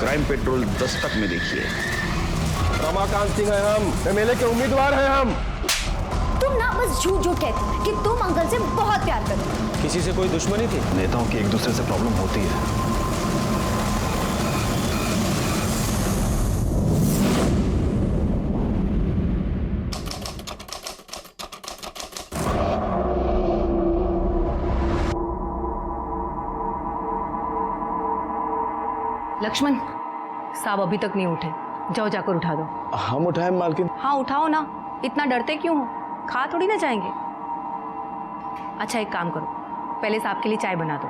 Crime petrol Dastak में देखिए। रमाकांत सिंह है हम, एमएलए के उम्मीदवार हैं हम। तुम ना बस झूठ झूठ कहती कि तुम अंकल से बहुत प्यार करती हो। किसी से कोई दुश्मनी थी? नेताओं की एक दूसरे से प्रॉब्लम होती है। लक्ष्मण, साहब अभी तक नहीं उठे, जाओ जाकर उठा दो। हम उठाएं मालकिन? हाँ उठाओ ना, इतना डरते क्यों हो? खा थोड़ी ना जाएंगे। अच्छा एक काम करो, पहले साहब के लिए चाय बना दो,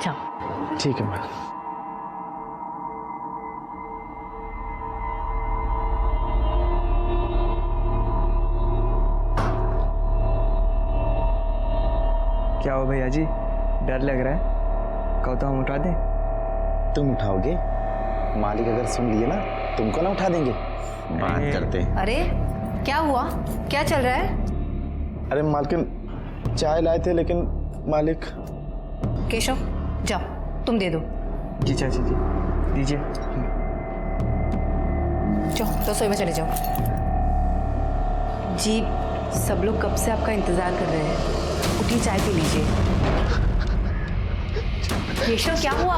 जाओ। ठीक है मैम। क्या हो भैया जी, डर लग रहा है? कहो तो हम उठा दें? तुम उठाओगे? मालिक अगर सुन लिए ना, तुमको ना उठा देंगे। बात करते हैं। अरे क्या हुआ, क्या चल रहा है? अरे मालकिन, चाय लाए थे लेकिन मालिक। केशव जाओ, तुम दे दो। जी चाची जी, दीजिए। जाओ रसोई में चले जाओ। जी सब लोग कब से आपका इंतजार कर रहे हैं, उठी चाय पी लीजिए। केशव क्या हुआ?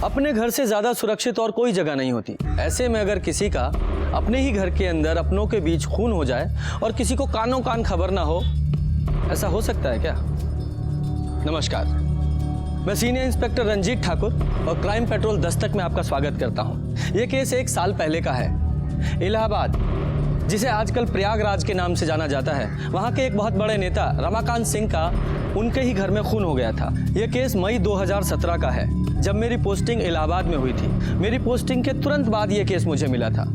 अपने घर से ज्यादा सुरक्षित और कोई जगह नहीं होती। ऐसे में अगर किसी का अपने ही घर के अंदर अपनों के बीच खून हो जाए और किसी को कानों कान खबर ना हो, ऐसा हो सकता है क्या? नमस्कार, मैं सीनियर इंस्पेक्टर रंजीत ठाकुर और क्राइम पेट्रोल दस्तक में आपका स्वागत करता हूं। यह केस 1 साल पहले का है। इलाहाबाद, जिसे आजकल प्रयागराज के नाम से जाना जाता है, वहां के एक बहुत बड़े नेता रमाकांत सिंह का उनके ही घर में खून हो गया था। यह केस मई 2017 का है, जब मेरी पोस्टिंग इलाहाबाद में हुई थी। मेरी पोस्टिंग के तुरंत बाद यह केस मुझे मिला था।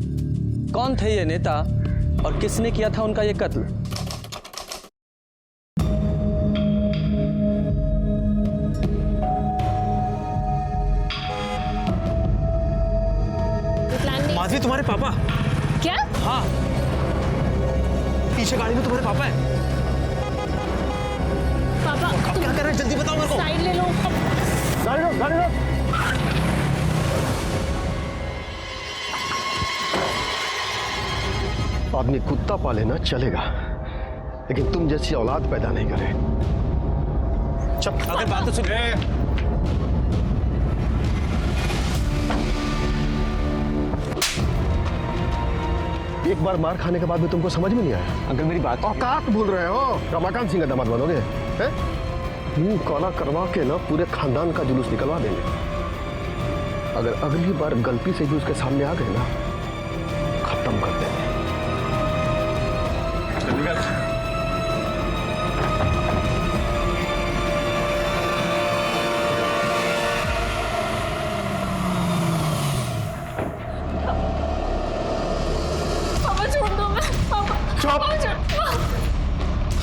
कौन थे ये नेता और किसने किया था उनका ये कत्ल? माधवी, तुम्हारे पापा? क्या? हाँ, पीछे गाड़ी में तुम्हारे पापा है। पापा अब क्या कर रहे हैं, जल्दी बताओ मेरे को। साइड ले लो। गाड़ी लो, गाड़ी लो। आदमी कुत्ता पाले ना चलेगा, लेकिन तुम जैसी औलाद पैदा नहीं करे। चुप, अगर बात तो सुन। एक बार मार खाने के बाद भी तुमको समझ में नहीं आया? अंकल मेरी बात। औकात भूल रहे हो? रमाकांत सिंह का दामाद बनोगे? मुंह काला करवा के ना पूरे खानदान का जुलूस निकलवा देंगे। अगर अगली बार गलती से भी उसके सामने आ गए ना, खत्म कर देंगे।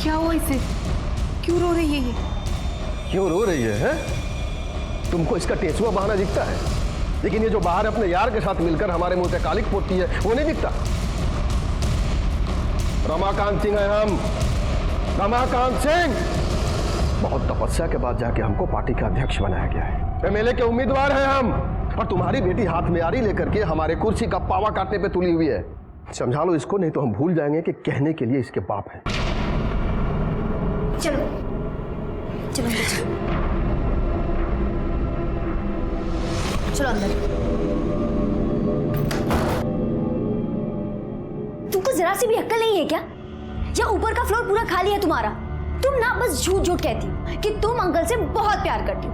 क्या हुआ इसे, क्यों रो रही है ये? क्यों रो रही है? तुमको इसका टेसुआ बहाना दिखता है, लेकिन ये जो बाहर अपने यार के साथ मिलकर हमारे मुंह पे कालिक पोतती है, वो नहीं दिखता। रमाकांत सिंह है हम, रमाकांत सिंह। बहुत तपस्या के बाद जाके हमको पार्टी का अध्यक्ष बनाया गया है। एमएलए के उम्मीदवार हैं हम, और तुम्हारी बेटी हाथ में आरी लेकर के हमारे कुर्सी का पावा काटने पे तुली हुई है। समझा लो इसको, नहीं तो हम भूल जाएंगे कि कहने के लिए इसके बाप हैं। चलो चलो चलो अंदर। तुमको जरा सी भी अक्ल नहीं है क्या? या ऊपर का फ्लोर पूरा खाली है तुम्हारा? तुम ना बस झूठ झूठ कहती हो कि तुम अंकल से बहुत प्यार करती हो।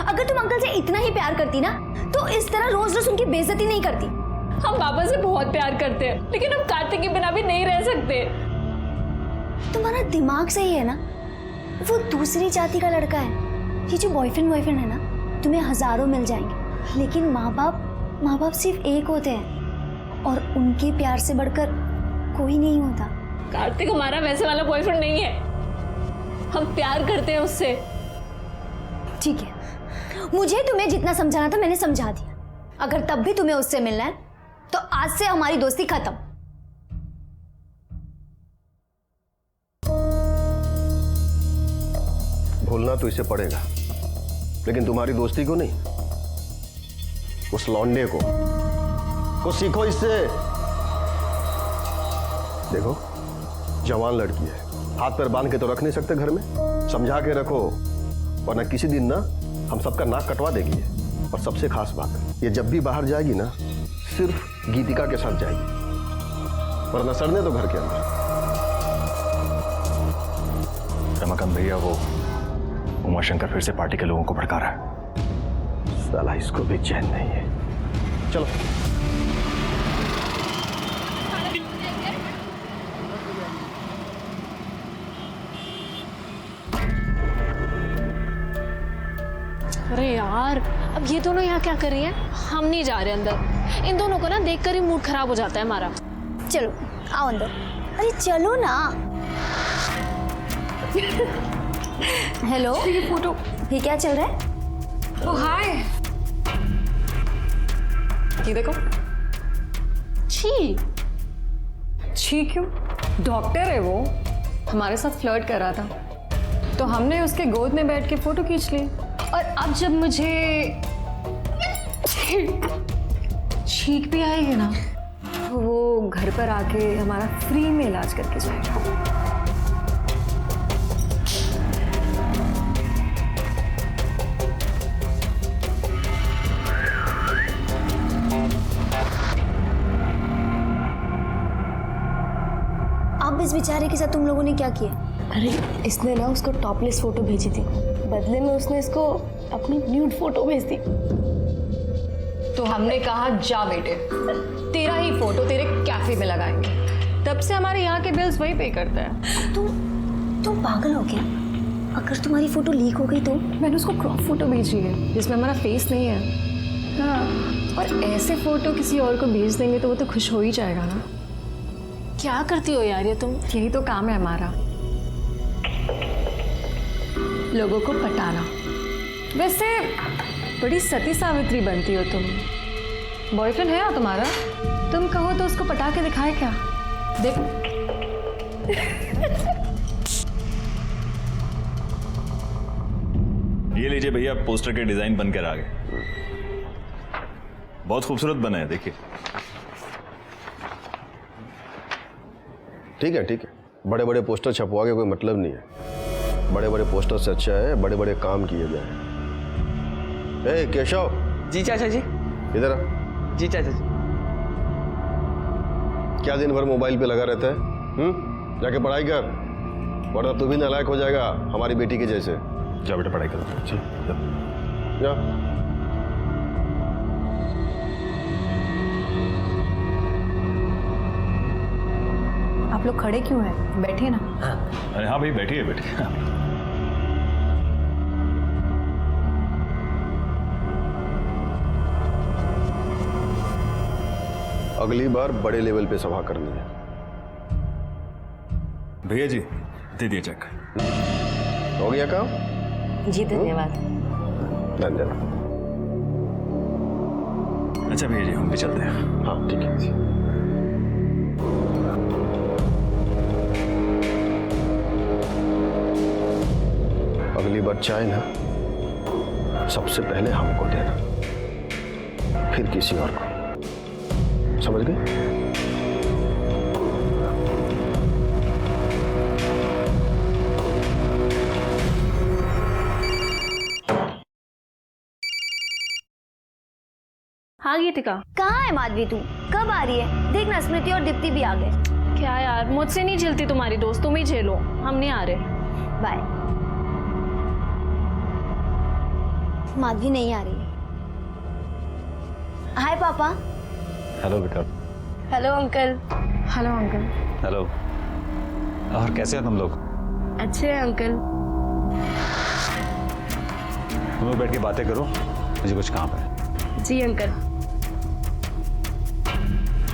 अगर तुम अंकल से इतना ही प्यार करती ना, तो इस तरह रोज रोज उनकी बेइज्जती नहीं करती। हम पापा से बहुत प्यार करते हैं, लेकिन हम कार्तिक के बिना भी नहीं रह सकते। तुम्हारा दिमाग सही है ना? वो दूसरी जाति का लड़का है, ये जो बॉयफ्रेंड है ना, तुम्हें हजारों मिल जाएंगे, लेकिन माँ बाप सिर्फ एक होते हैं और उनके प्यार से बढ़कर कोई नहीं होता। कार्तिक हमारा वैसे वाला बॉयफ्रेंड नहीं है, हम प्यार करते हैं उससे। ठीक है, मुझे तुम्हें जितना समझाना था मैंने समझा दिया। अगर तब भी तुम्हें उससे मिलना है तो आज से हमारी दोस्ती खत्म। भूलना तो इसे पड़ेगा, लेकिन तुम्हारी दोस्ती को नहीं, उस लौंडे को सीखो इससे। देखो, जवान लड़की है, हाथ पैर बांध के तो रख नहीं सकते घर में, समझा के रखो, वरना किसी दिन ना हम सबका नाक कटवा देगी। और सबसे खास बात, ये जब भी बाहर जाएगी ना सिर्फ गीतिका के साथ जाएगी, वरना सड़ने तो घर के अंदर। रमाकांत भैया, वो उमाशंकर फिर से पार्टी के लोगों को भड़का रहा है। साला इसको भी चैन नहीं है। चलो अरे यार, अब ये दोनों यहाँ क्या कर रही हैं? हम नहीं जा रहे अंदर। इन दोनों को ना देखकर ही मूड खराब हो जाता है हमारा। चलो आओ अंदर। अरे चलो ना। हेलो, ये फोटो। ये क्या चल रहा है? ओ हाय, ये देखो। छी छी क्यों? डॉक्टर है वो, हमारे साथ फ्लर्ट कर रहा था तो हमने उसके गोद में बैठ के फोटो खींच ली। और अब जब मुझे छींक भी आएगी ना तो वो घर पर आके हमारा फ्री में इलाज करके जाएगा। अब इस बेचारे के साथ तुम लोगों ने क्या किया? अरे इसने ना उसको टॉपलेस फोटो भेजी थी, बदले में उसने इसको अपनी न्यूड फोटो भेज दी। तो हमने कहा जा बेटे, तेरा ही फोटो तेरे कैफे में लगाएंगे। तब से हमारे यहाँ के बिल्स वही पे करता है। तुम पागल हो क्या? अगर तुम्हारी फोटो लीक हो गई तो? मैंने उसको क्रॉप फोटो भेजी है जिसमें हमारा फेस नहीं है। हाँ, और ऐसे फोटो किसी और को भेज देंगे तो वो तो खुश हो ही जाएगा ना। क्या करती हो यार ये तुम? यही तो काम है हमारा, लोगों को पटाना। वैसे बड़ी सती सावित्री बनती हो तुम। बॉयफ्रेंड है ना तुम्हारा? तुम कहो तो उसको पटा के दिखाए क्या? देखो। ये लीजिए भैया, पोस्टर के डिजाइन बनकर आ गए। बहुत खूबसूरत बना है, देखिए। ठीक है, बड़े बड़े पोस्टर छपवा के कोई मतलब नहीं है। बड़े बड़े पोस्टर से अच्छा है बड़े बड़े काम किए जाए। ए केशव। जी चाचा जी। इधर आ। जी चाचा जी। क्या दिन भर मोबाइल पे लगा रहता है? जाके पढ़ाई कर, वरना तू भी नालायक हो जाएगा हमारी बेटी के जैसे। जाओ बेटा, पढ़ाई करो। जा। आप लोग खड़े क्यों हैं? बैठिए ना। अरे हाँ भाई, बैठिए बैठिए। अगली बार बड़े लेवल पे सभा करनी है। भैया जी, दे दिए चेक। हो गया काम? जी धन्यवाद। धन्यवाद। अच्छा भैया जी, हम भी चलते हैं। हाँ ठीक है। अगली बार चाय ना सबसे पहले हमको देना, फिर किसी और को। समझ गए? हाँ गीतिका। कहाँ है माधवी तू? कब आ रही है? देखना स्मृति और दीप्ति भी आ गए। क्या यार, मुझसे नहीं झेलती तुम्हारी दोस्त, तुम ही झेलो, हम नहीं आ रहे। बाय। माधवी नहीं आ रही है। हाय पापा। हेलो बेटा। Hello uncle. Hello uncle. Hello. और कैसे हो तुम लोग? अच्छे हैं अंकल। तुम लोग बैठ के बातें करो, मुझे कुछ काम है। जी अंकल।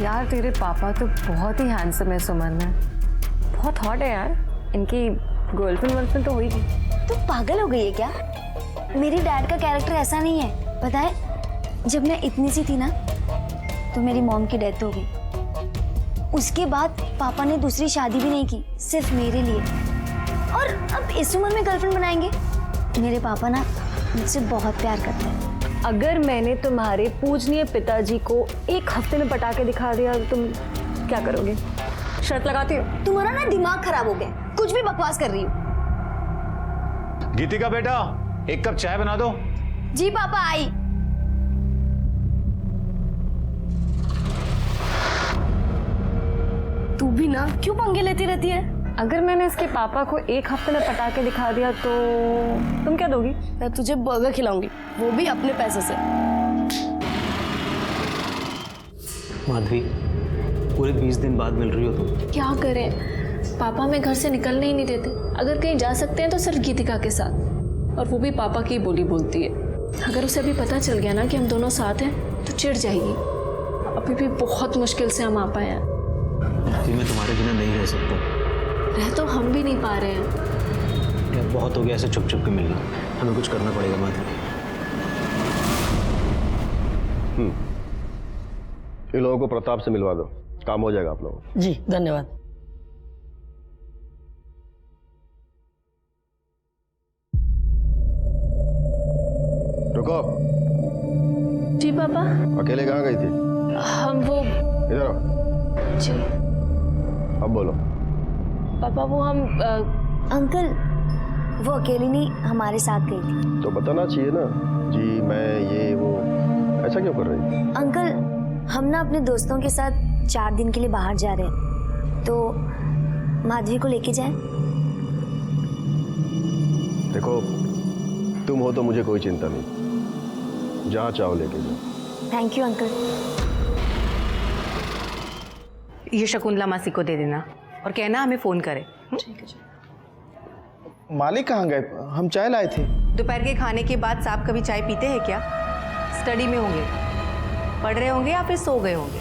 यार तेरे पापा तो बहुत ही हैंडसम है सुमन है, बहुत हॉट है यार। इनकी गर्लफ्रेंड तो होगी। तुम पागल हो गई है क्या? मेरे डैड का कैरेक्टर ऐसा नहीं है। पता है, जब मैं इतनी सी थी ना तो मेरी मॉम की डेथ हो गई। उसके बाद पापा ने दूसरी शादी भी नहीं की, सिर्फ मेरे लिए। और अब इस उम्र में गर्लफ्रेंड बनाएंगे? मेरे पापा ना मुझसे बहुत प्यार करते हैं। अगर मैंने तुम्हारे पूजनीय पिताजी को एक हफ्ते में पटा के दिखा दिया तो तुम क्या करोगे? शर्त लगाती हो? तुम्हारा ना दिमाग खराब हो गया, कुछ भी बकवास कर रही हो। गीतिका बेटा, एक कप चाय बना दो। जी पापा, आई। तू भी ना क्यों पंगे लेती रहती है? अगर मैंने इसके पापा को एक हफ्ते में पटा के दिखा दिया तो तुम क्या दोगी? मैं तुझे बर्गर खिलाऊंगी, वो भी अपने पैसे से। माधवी, पूरे 20 दिन बाद मिल रही हो तुम। क्या करें, पापा हमें घर से निकलने ही नहीं देते। अगर कहीं जा सकते हैं तो सिर्फ गीतिका के साथ, और वो भी पापा की बोली बोलती है। अगर उसे अभी पता चल गया ना कि हम दोनों साथ हैं तो चिढ़ जाएगी। अभी भी बहुत मुश्किल से हम आ पाए हैं। मैं तुम्हारे बिना नहीं रह सकता। रह तो हम भी नहीं पा रहे हैं। यार बहुत हो गया ऐसे चुप चुप के मिलना, हमें कुछ करना पड़ेगा माधवी। इन लोगों को प्रताप से मिलवा दो, काम हो जाएगा आप लोगों को। जी धन्यवाद। रुको। जी पापा। अकेले कहाँ गई थी? हम वो इधर आओ। जी अब बोलो। पापा वो हम अंकल, वो अकेली नहीं, हमारे साथ गई थी। तो बताना चाहिए ना, जी मैं ये वो, ऐसा क्यों कर रही? अंकल, हम ना अपने दोस्तों के साथ 4 दिन के लिए बाहर जा रहे हैं, तो माधवी को लेके जाएं? देखो, तुम हो तो मुझे कोई चिंता नहीं, जहाँ चाहो लेके जाओ। Thank you uncle. ये शकुंतला मासी को दे देना और कहना हमें फोन करे। ठीक है। मालिक कहाँ गए? हम चाय लाए थे। दोपहर के खाने के बाद साहब कभी चाय पीते हैं क्या? स्टडी में होंगे, पढ़ रहे होंगे या फिर सो गए होंगे।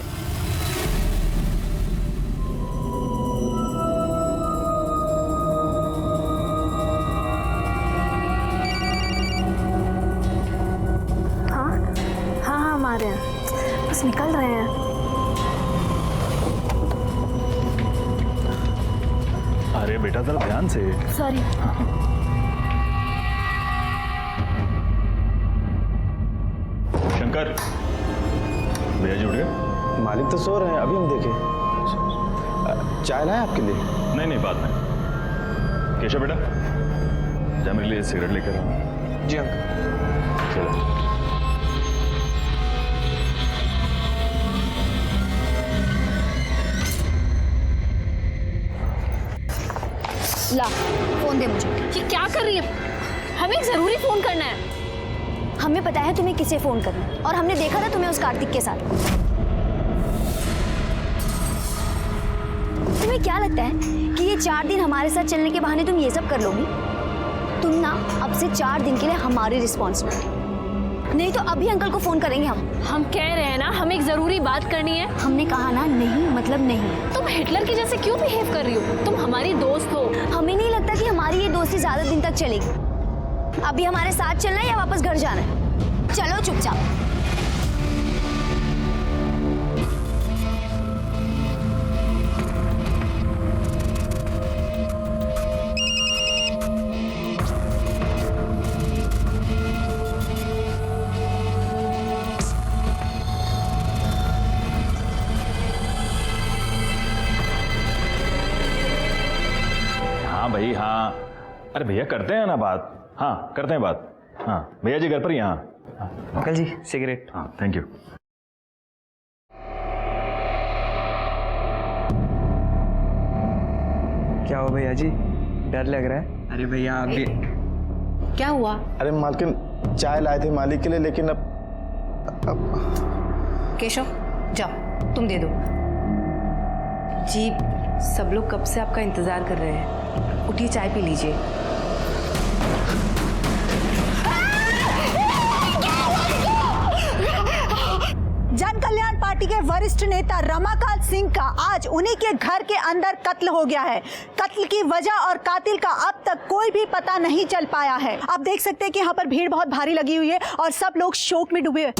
हाँ हम आ रहे हैं, बस निकल रहे हैं। अरे बेटा जरा ध्यान से। सॉरी। शंकर, भैया जी उठ गए? मालिक तो सो रहे हैं, अभी हम देखे। चाय लाए आपके लिए? नहीं नहीं, बाद में। केशव बेटा, जा मेरे लिए सिगरेट लेकर आओ। जी अंकल। चलो। ला, फोन दे मुझे। ये क्या कर रही है? हमें जरूरी फोन करना है। हमें पता है तुम्हें किसे फोन करना है, और हमने देखा था तुम्हें उस कार्तिक के साथ। तुम्हें क्या लगता है कि ये 4 दिन हमारे साथ चलने के बहाने तुम ये सब कर लोगी? तुम ना अब से 4 दिन के लिए हमारी रिस्पॉन्सिबिलिटी, नहीं तो अभी अंकल को फोन करेंगे हम। हम कह रहे हैं ना, हमें एक जरूरी बात करनी है। हमने कहा ना, नहीं मतलब नहीं। तुम हिटलर की जैसे क्यों बिहेव कर रही हो? तुम हमारी दोस्त हो। हमें नहीं लगता कि हमारी ये दोस्ती ज्यादा दिन तक चलेगी। अभी हमारे साथ चलना है या वापस घर जाना है? चलो चुपचाप। हाँ भाई हाँ, अरे भैया करते हैं ना बात। हाँ करते हैं बात। हाँ भैया जी घर पर ही। हाँ अंकल जी सिगरेट। हाँ थैंक यू। क्या हो भैया जी, डर लग रहा है? अरे भैया आप भी। क्या हुआ? अरे मालकिन, चाय लाए थे मालिक के लिए, लेकिन अब केशव जाओ, तुम दे दो। जी सब लोग कब से आपका इंतजार कर रहे हैं, उठिए चाय पी लीजिए। वरिष्ठ नेता रमाकांत सिंह का आज उन्हीं के घर के अंदर कत्ल हो गया है। कत्ल की वजह और कातिल का अब तक कोई भी पता नहीं चल पाया है। आप देख सकते हैं कि यहाँ पर भीड़ बहुत भारी लगी हुई है और सब लोग शोक में डूबे हुए।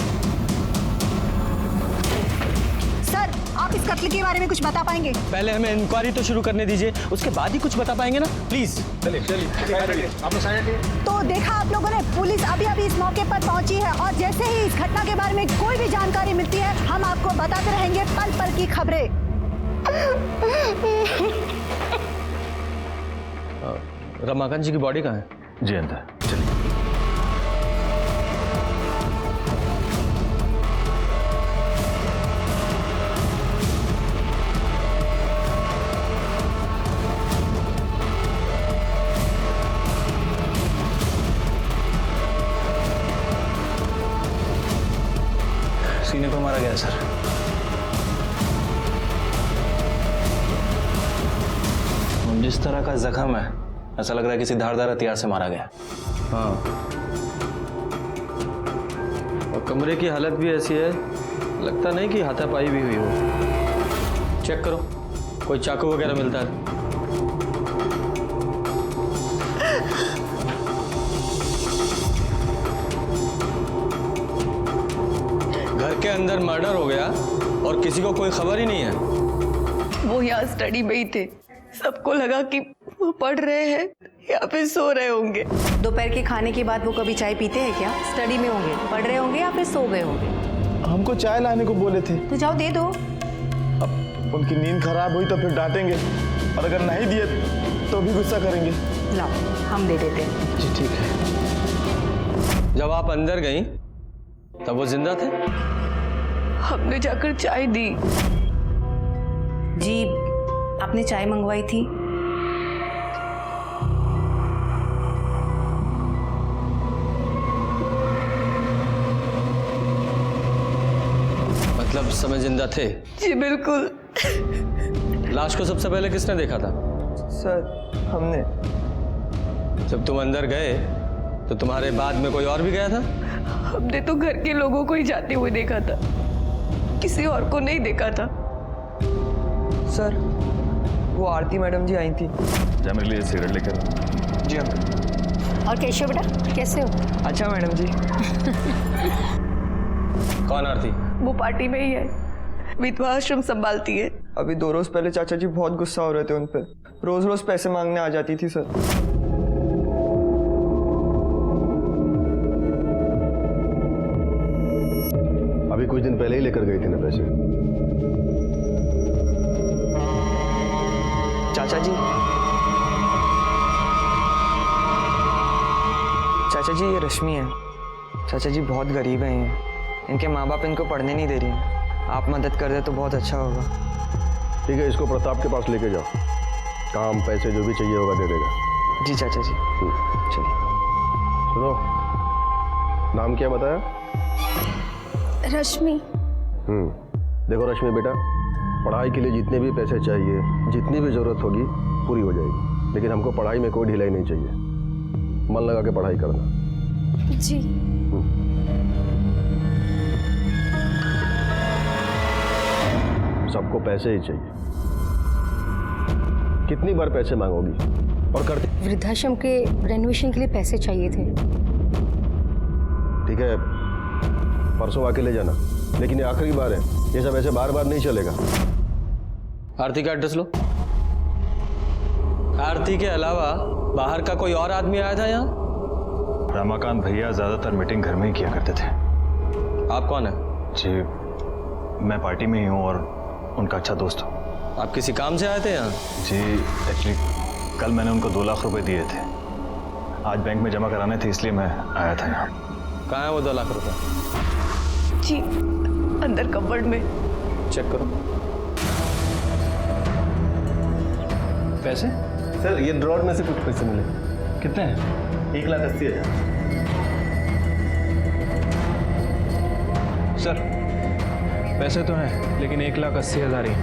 सर, आप इस कत्ल के बारे में कुछ बता पाएंगे? पहले हमें इंक्वायरी तो शुरू करने दीजिए, उसके बाद ही कुछ बता पाएंगे ना, प्लीज। तो देखा आप लोगों ने, पुलिस अभी अभी इस मौके पर पहुंची है और जैसे ही इस घटना के बारे में कोई भी जानकारी मिलती है हम आपको बताते रहेंगे पल पल की खबरें। रमाकांत जी की बॉडी कहाँ है? जी अंदर, चलिए। सीने को मारा गया सर। जिस तरह का जख्म है ऐसा लग रहा है किसी धारदार हथियार से मारा गया। हाँ, और कमरे की हालत भी ऐसी है, लगता नहीं कि हाथापाई भी हुई हो। चेक करो, कोई चाकू वगैरह मिलता है। घर के अंदर मर्डर हो गया और किसी को कोई खबर ही नहीं है। वो यहाँ स्टडी में ही थे, सबको लगा कि वो पढ़ रहे हैं या फिर सो रहे होंगे। दोपहर के खाने के बाद वो कभी चाय पीते हैं क्या? स्टडी में होंगे, पढ़ रहे होंगे या फिर सो गए होंगे। हमको चाय लाने को बोले थे। तो जाओ दे दो। अब उनकी नींद खराब हुई तो फिर डांटेंगे और अगर नहीं दिए तो भी गुस्सा करेंगे। लाओ, हम दे देते हैं। जी ठीक है। जब आप अंदर गई तब वो जिंदा थे? हमने जाकर चाय दी। जी, आपने चाय मंगवाई थी? मतलब समय जिंदा थे? जी बिल्कुल। लाश को सबसे पहले किसने देखा था? सर, हमने। जब तुम अंदर गए तो तुम्हारे बाद में कोई और भी गया था? हमने तो घर के लोगों को ही जाते हुए देखा था, किसी और को नहीं देखा था। सर, वो आरती मैडम जी आई थी। जा मेरे लिए सिगरेट लेकर आओ। जी अंकल। और केशव बेटा कैसे हो? अच्छा मैडम जी। कौन आरती? वो पार्टी में ही है, विधवा आश्रम संभालती है। अभी 2 रोज पहले चाचा जी बहुत गुस्सा हो रहे थे उन पे, रोज रोज पैसे मांगने आ जाती थी सर। अभी कुछ दिन पहले ही लेकर गई थी ना पैसे। चाचा जी, चाचा जी ये रश्मि है। चाचा जी बहुत गरीब हैं ये, इनके माँ बाप इनको पढ़ने नहीं दे रही हैं। आप मदद कर दे तो बहुत अच्छा होगा। ठीक है, इसको प्रताप के पास लेके जाओ, काम पैसे जो भी चाहिए होगा दे देगा। जी चाचा जी। चलिए। सुनो, नाम क्या बताया? रश्मि। देखो रश्मि बेटा, पढ़ाई के लिए जितने भी पैसे चाहिए, जितनी भी जरूरत होगी पूरी हो जाएगी, लेकिन हमको पढ़ाई में कोई ढिलाई नहीं चाहिए। मन लगा के पढ़ाई करना। जी। सबको पैसे ही चाहिए। कितनी बार पैसे मांगोगी और करती? वृद्धाश्रम के रेनोवेशन के लिए पैसे चाहिए थे। ठीक है, परसों आके ले जाना, लेकिन ये आखिरी बार है, ये सब ऐसे बार बार नहीं चलेगा। आरती का एड्रेस लो। आरती के अलावा बाहर का कोई और आदमी आया था यहाँ? रमाकांत भैया ज्यादातर मीटिंग घर में ही किया करते थे। आप कौन है? जी, मैं पार्टी में ही हूँ और उनका अच्छा दोस्त हूँ। आप किसी काम से आए थे यहाँ? जी, एक्चुअली कल मैंने उनको 2 लाख रुपए दिए थे, आज बैंक में जमा कराने थे, इसलिए मैं आया था यहाँ। कहाँ है वो 2 लाख रुपए? जी, अंदर कबर्ड में। चेक करो। पैसे? सर, ये ड्रॉर में से कुछ पैसे मिले। कितने हैं? 1,80,000। सर, पैसे तो हैं लेकिन 1,80,000 ही।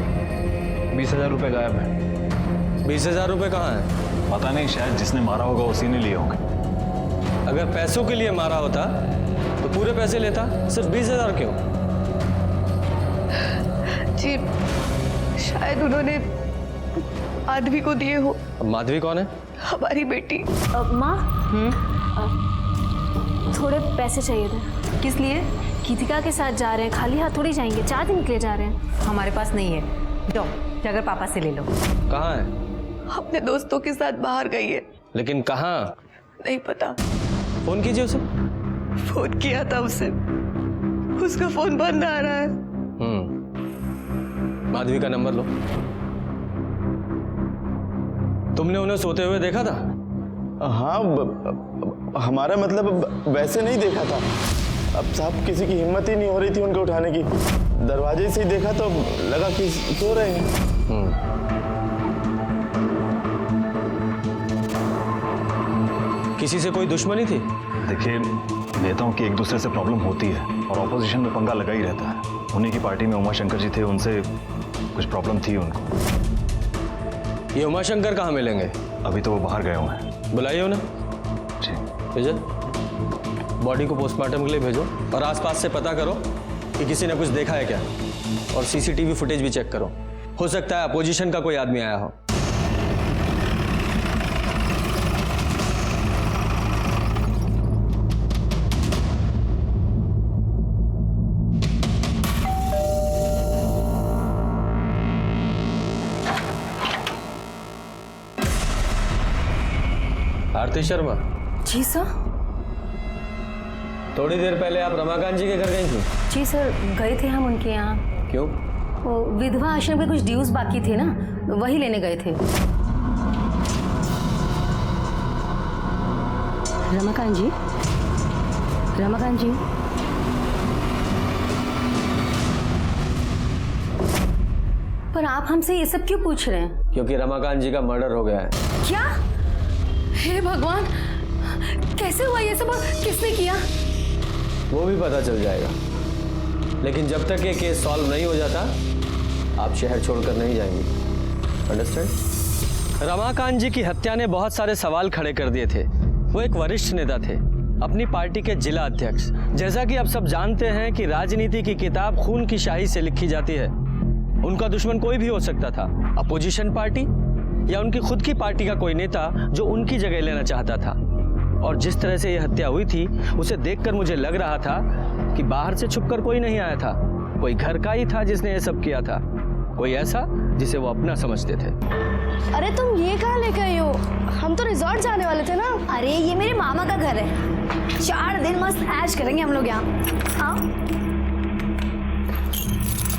20,000 रुपये गायब है। 20,000 रुपये कहाँ है? पता नहीं, शायद जिसने मारा होगा उसी ने लिए होंगे। अगर पैसों के लिए मारा होता तो पूरे पैसे लेता, सिर्फ 20,000 क्यों? जी शायद उन्होंने माधवी को दिए हो। अब माधवी कौन है? हमारी बेटी। माँ थोड़े पैसे चाहिए थे। किस लिए? गीतिका के साथ जा रहे हैं, खाली हाथ थोड़ी जाएंगे, 4 दिन के लिए जा रहे हैं। हमारे पास नहीं है। जाओ जाकर पापा से ले लो। कहाँ है? अपने दोस्तों के साथ बाहर गई है। लेकिन कहाँ? नहीं पता। फोन कीजिए उसे। फोन किया था उसे, उसका फोन बंद आ रहा है। माधवी का नंबर लो। तुमने उन्हें सोते हुए देखा था? हाँ हमारा मतलब वैसे नहीं देखा था। अब साहब किसी की हिम्मत ही नहीं हो रही थी उनको उठाने की। दरवाजे से ही देखा तो लगा कि सो रहे हैं। किसी से कोई दुश्मनी थी? देखिए, नेताओं की एक दूसरे से प्रॉब्लम होती है और ऑपोजिशन में पंगा लगा ही रहता है। उन्हीं की पार्टी में उमाशंकर जी थे, उनसे कुछ प्रॉब्लम थी उनको। ये उमाशंकर कहाँ मिलेंगे? अभी तो वो बाहर गए हुए हैं। बुलाइए उन्हें। जी भेजो। बॉडी को पोस्टमार्टम के लिए भेजो और आसपास से पता करो कि किसी ने कुछ देखा है क्या, और सीसीटीवी फुटेज भी चेक करो। हो सकता है अपोजिशन का कोई आदमी आया हो। आरती शर्मा। जी सर। थोड़ी देर पहले आप रमाकांत जी के घर गई थी? जी सर, गए थे हम उनके यहाँ। क्यों? वो विधवा आश्रम के कुछ ड्यूज बाकी थे ना, वही लेने गए थे। रमाकांत जी, रमाकांत जी। पर आप हमसे ये सब क्यों पूछ रहे हैं? क्योंकि रमाकांत जी का मर्डर हो गया है। क्या? हे भगवान, कैसे हुआ ये सब और किसने किया? वो भी पता चल जाएगा, लेकिन जब तक ये केस सॉल्व नहीं हो जाता आप शहर छोड़कर नहीं जाएंगे। अंडरस्टैंड? रमाकांत जी की हत्या ने बहुत सारे सवाल खड़े कर दिए थे। वो एक वरिष्ठ नेता थे, अपनी पार्टी के जिला अध्यक्ष। जैसा कि आप सब जानते हैं कि राजनीति की किताब खून की शाही से लिखी जाती है। उनका दुश्मन कोई भी हो सकता था, अपोजिशन पार्टी या उनकी खुद की पार्टी का कोई नेता जो उनकी जगह लेना चाहता था। और जिस तरह से यह हत्या हुई थी उसे देखकर मुझे लग रहा था कि बाहर से छुपकर कोई नहीं आया था, कोई घर का ही था जिसने यह सब किया था, कोई ऐसा जिसे वो अपना समझते थे। अरे तुम ये कहाँ लेके आई हो? हम तो रिजॉर्ट जाने वाले थे ना। अरे ये मेरे मामा का घर है, 4 दिन मस्त ऐश करेंगे हम लोग यहाँ। हाँ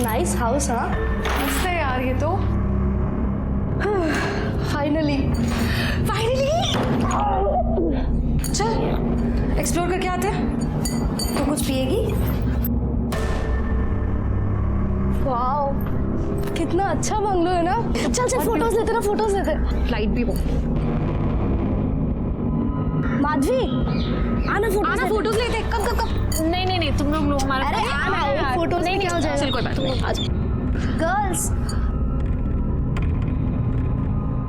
नाइस हाउस। हाँ मस्त है यार ये तो। फाइनली चल एक्सप्लोर करके आते हैं। तो कुछ पिएगी? वाओ कितना अच्छा बंगलो है ना। चल चल फोटोज लेते ना, फोटोज लेते। फ्लाइट भी वो। माधवी आना फोटोज लेते। कब कब कब? नहीं तुम लोग लो हमारा। अरे आना फोटोज नहीं, क्या हो जाएगा? चल कोई बात नहीं, आज गर्ल्स।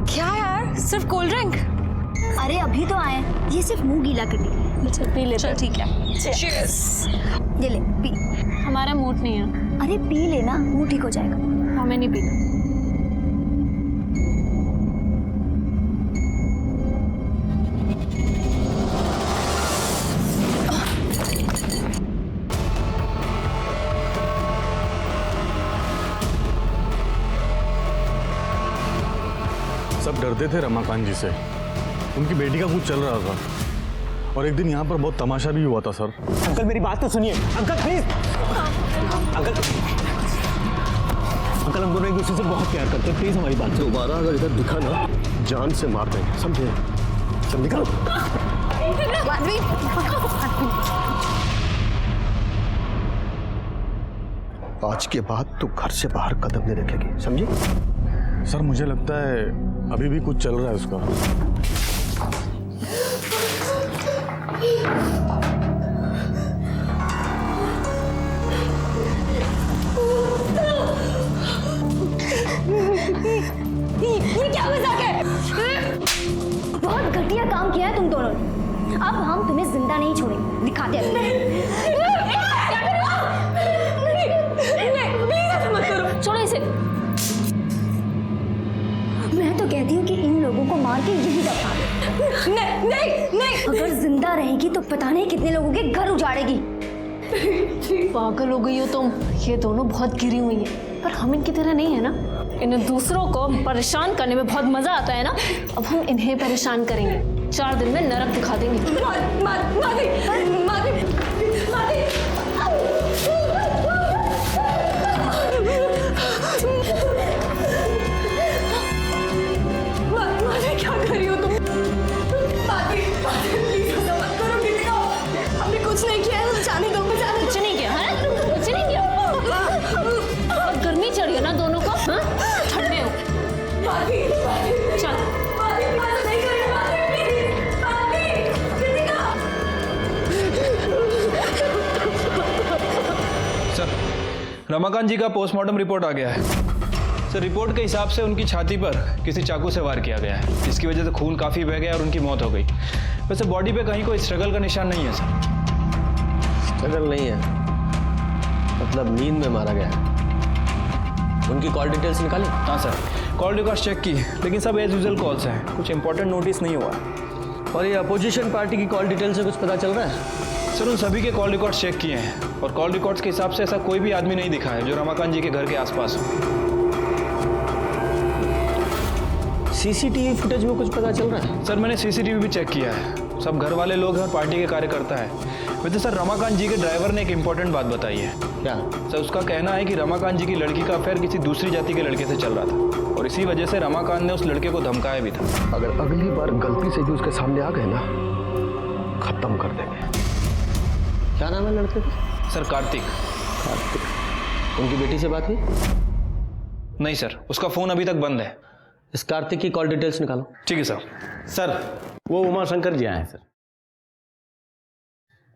क्या यार, सिर्फ कोल्ड ड्रिंक? अरे अभी तो आए, ये सिर्फ मुंह गीला करने के लिए। चल पी ले। चल ठीक है। चीयर्स। ये ले पी। हमारा मूड नहीं है। अरे पी लेना, मुंह ठीक हो जाएगा। हमें नहीं पीना। सब डरते थे रमाकांत जी से। उनकी बेटी का कुछ चल रहा था और एक दिन यहाँ पर बहुत तमाशा भी हुआ था सर। अंकल मेरी बात तो सुनिए। Uncle please. अंकल हम दोनों एक दूसरे से बहुत प्यार करते हैं, प्लीज हमारी बात। दोबारा अगर इधर दिखा ना, जान से मार देंगे, समझे? सब निकलो। आज के बाद तू घर से बाहर कदम नहीं रखेगी, समझी? सर मुझे लगता है अभी भी कुछ चल रहा है उसका। ये क्या मजाक है? बहुत घटिया काम किया है तुम दोनों ने। अब हम तुम्हें जिंदा नहीं छोड़ेंगे, दिखाते हैं। छोड़ो तो पता नहीं कितने लोगों के घर उजाड़ेगी। पागल हो गई हो तुम। ये दोनों बहुत गिरी हुई हैं, पर हम इनकी तरह नहीं है ना। इन्हें दूसरों को परेशान करने में बहुत मजा आता है ना। अब हम इन्हें परेशान करेंगे, 4 दिन में नरक दिखा देंगे। क्या कर रही हो तुम? हमने कुछ नहीं किया है, जाने दो। कुछ नहीं किया है, कुछ नहीं किया। और गर्मी चढ़ रही है ना दोनों को, हाँ? ठंडे हो। चल। सर, रमाकांत जी का पोस्टमार्टम रिपोर्ट आ गया है। सर, रिपोर्ट के हिसाब से उनकी छाती पर किसी चाकू से वार किया गया है, जिसकी वजह से खून काफ़ी बह गया और उनकी मौत हो गई। वैसे बॉडी पे कहीं कोई स्ट्रगल का निशान नहीं है सर। स्ट्रगल नहीं है मतलब नींद में मारा गया है। उनकी कॉल डिटेल्स निकाली? हाँ सर, कॉल रिकॉर्ड चेक की, लेकिन सब एज यूजुअल कॉल्स हैं, कुछ इंपॉर्टेंट नोटिस नहीं हुआ। और ये अपोजिशन पार्टी की कॉल डिटेल से कुछ पता चल रहा है? सर, उन सभी के कॉल रिकॉर्ड्स चेक किए हैं और कॉल रिकॉर्ड्स के हिसाब से ऐसा कोई भी आदमी नहीं दिखा है जो रमाकांत जी के घर के आसपास हो। सीसीटीवी फुटेज में कुछ पता चल रहा है? सर, मैंने सीसीटीवी भी चेक किया है, सब घर वाले लोग हैं और पार्टी के कार्यकर्ता है। वैसे सर, रमाकांत जी के ड्राइवर ने एक इंपॉर्टेंट बात बताई है। क्या? सर, उसका कहना है कि रमाकांत जी की लड़की का अफेयर किसी दूसरी जाति के लड़के से चल रहा था और इसी वजह से रमाकांत ने उस लड़के को धमकाया भी था। अगर अगली बार गलती से भी उसके सामने आ गए ना, खत्म कर देंगे। क्या नाम है लड़के का? सर, कार्तिक। कार्तिक। उनकी बेटी से बात हुई? नहीं सर, उसका फोन अभी तक बंद है। इस कार्तिक की कॉल डिटेल्स निकालो। ठीक है सर। सर, वो उमाशंकर जी आए हैं सर।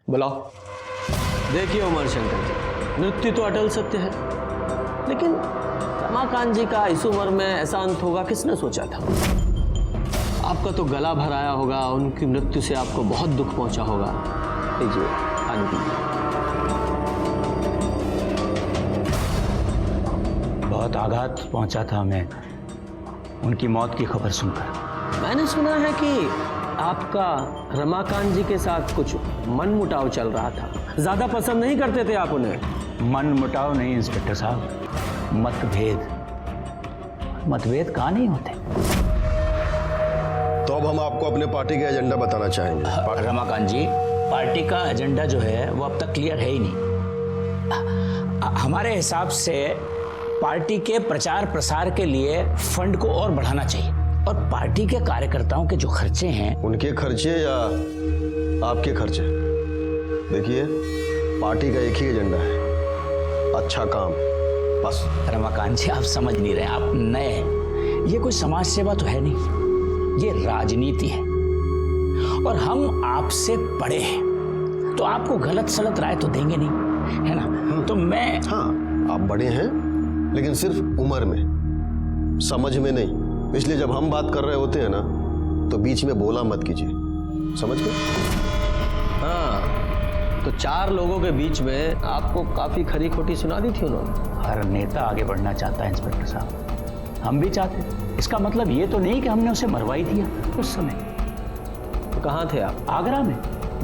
बुलाओ। देखिए उमाशंकर जी, मृत्यु तो अटल सत्य है, लेकिन रमाकांत जी का इस उम्र में ऐसा अंत होगा किसने सोचा था? आपका तो गला भर आया होगा, उनकी मृत्यु से आपको बहुत दुख पहुंचा होगा। लीजिए, पानी पीजिए। बहुत आघात पहुंचा था हमें उनकी मौत की खबर सुनकर। मैंने सुना है कि आपका रमाकांत जी के साथ कुछ मनमुटाव चल रहा था, ज्यादा पसंद नहीं करते थे आप उन्हें। मनमुटाव नहीं इंस्पेक्टर साहब, मतभेद। मतभेद कहाँ नहीं होते। तो अब हम आपको अपने पार्टी का एजेंडा बताना चाहेंगे। रमाकांत जी, पार्टी का एजेंडा जो है वो अब तक क्लियर है ही नहीं। हमारे हिसाब से पार्टी के प्रचार प्रसार के लिए फंड को और बढ़ाना चाहिए और पार्टी के कार्यकर्ताओं के जो खर्चे हैं, उनके खर्चे या आपके खर्चे? देखिए, पार्टी का एक ही एजेंडा है, अच्छा काम, बस। रमाकांत जी, आप समझ नहीं रहे, आप नए हैं। ये कोई समाज सेवा तो है नहीं, ये राजनीति है और हम आपसे बड़े हैं, तो आपको गलत सलत राय तो देंगे नहीं, है ना? तो मैं हाँ, आप बड़े हैं लेकिन सिर्फ उम्र में, समझ में नहीं। इसलिए जब हम बात कर रहे होते हैं ना, तो बीच में बोला मत कीजिए, समझ गए? हाँ, तो 4 लोगों के बीच में आपको काफी खरी खोटी सुना दी थी उन्होंने। हर नेता आगे बढ़ना चाहता है इंस्पेक्टर साहब, हम भी चाहते हैं। इसका मतलब ये तो नहीं कि हमने उसे मरवा ही दिया उस समय। तो कहाँ थे आप? आगरा में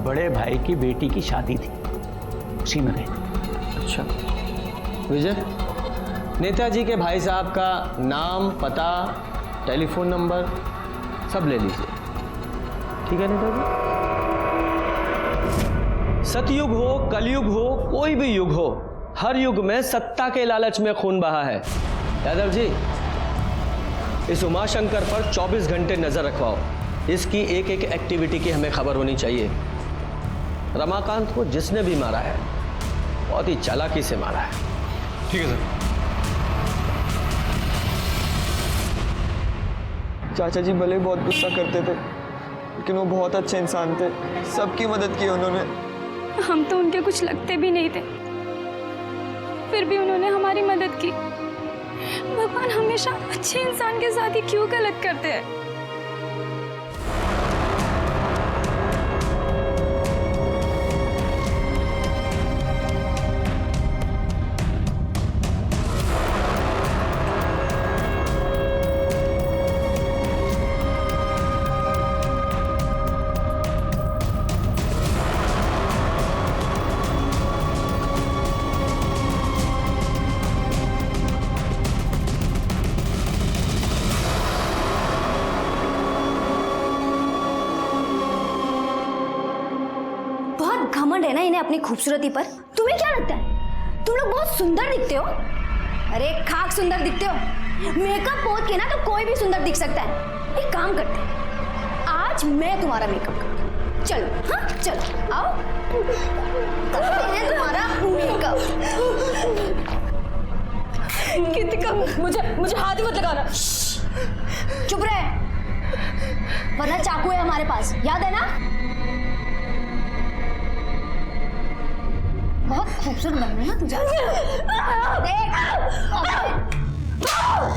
बड़े भाई की बेटी की शादी थी, उसी में गए। अच्छा विजय, नेताजी के भाई साहब का नाम, पता, टेलीफोन नंबर सब ले लीजिए, ठीक है नेताजी? सतयुग हो, कलयुग हो, कोई भी युग हो, हर युग में सत्ता के लालच में खून बहा है। यादव जी, इस उमाशंकर पर 24 घंटे नजर रखवाओ। इसकी एक एक एक्टिविटी की हमें खबर होनी चाहिए। रमाकांत को जिसने भी मारा है, बहुत ही चालाकी से मारा है। ठीक है सर। चाचा जी भले बहुत गुस्सा करते थे, लेकिन वो बहुत अच्छे इंसान थे, सबकी मदद की उन्होंने। हम तो उनके कुछ लगते भी नहीं थे, फिर भी उन्होंने हमारी मदद की। भगवान हमेशा अच्छे इंसान के साथ ही क्यों गलत करते हैं? घमंड है ना इन्हें अपनी खूबसूरती पर। तुम्हें क्या लगता है तुम लोग बहुत सुंदर दिखते हो? अरे खाक सुंदर दिखते हो। मेकअप पोत के ना तो कोई भी सुंदर दिख सकता है। एक काम करते हैं, आज मैं तुम्हारा मेकअप करती हूँ। चलो, हाँ चलो आओ, करते हैं तुम्हारा मेकअप। कृतिका, मुझे हाथ ही मत लगाना। चुप रहे, वरना चाकू है हमारे पास, याद है ना? बहुत खूबसूरत बन रही है ना तू।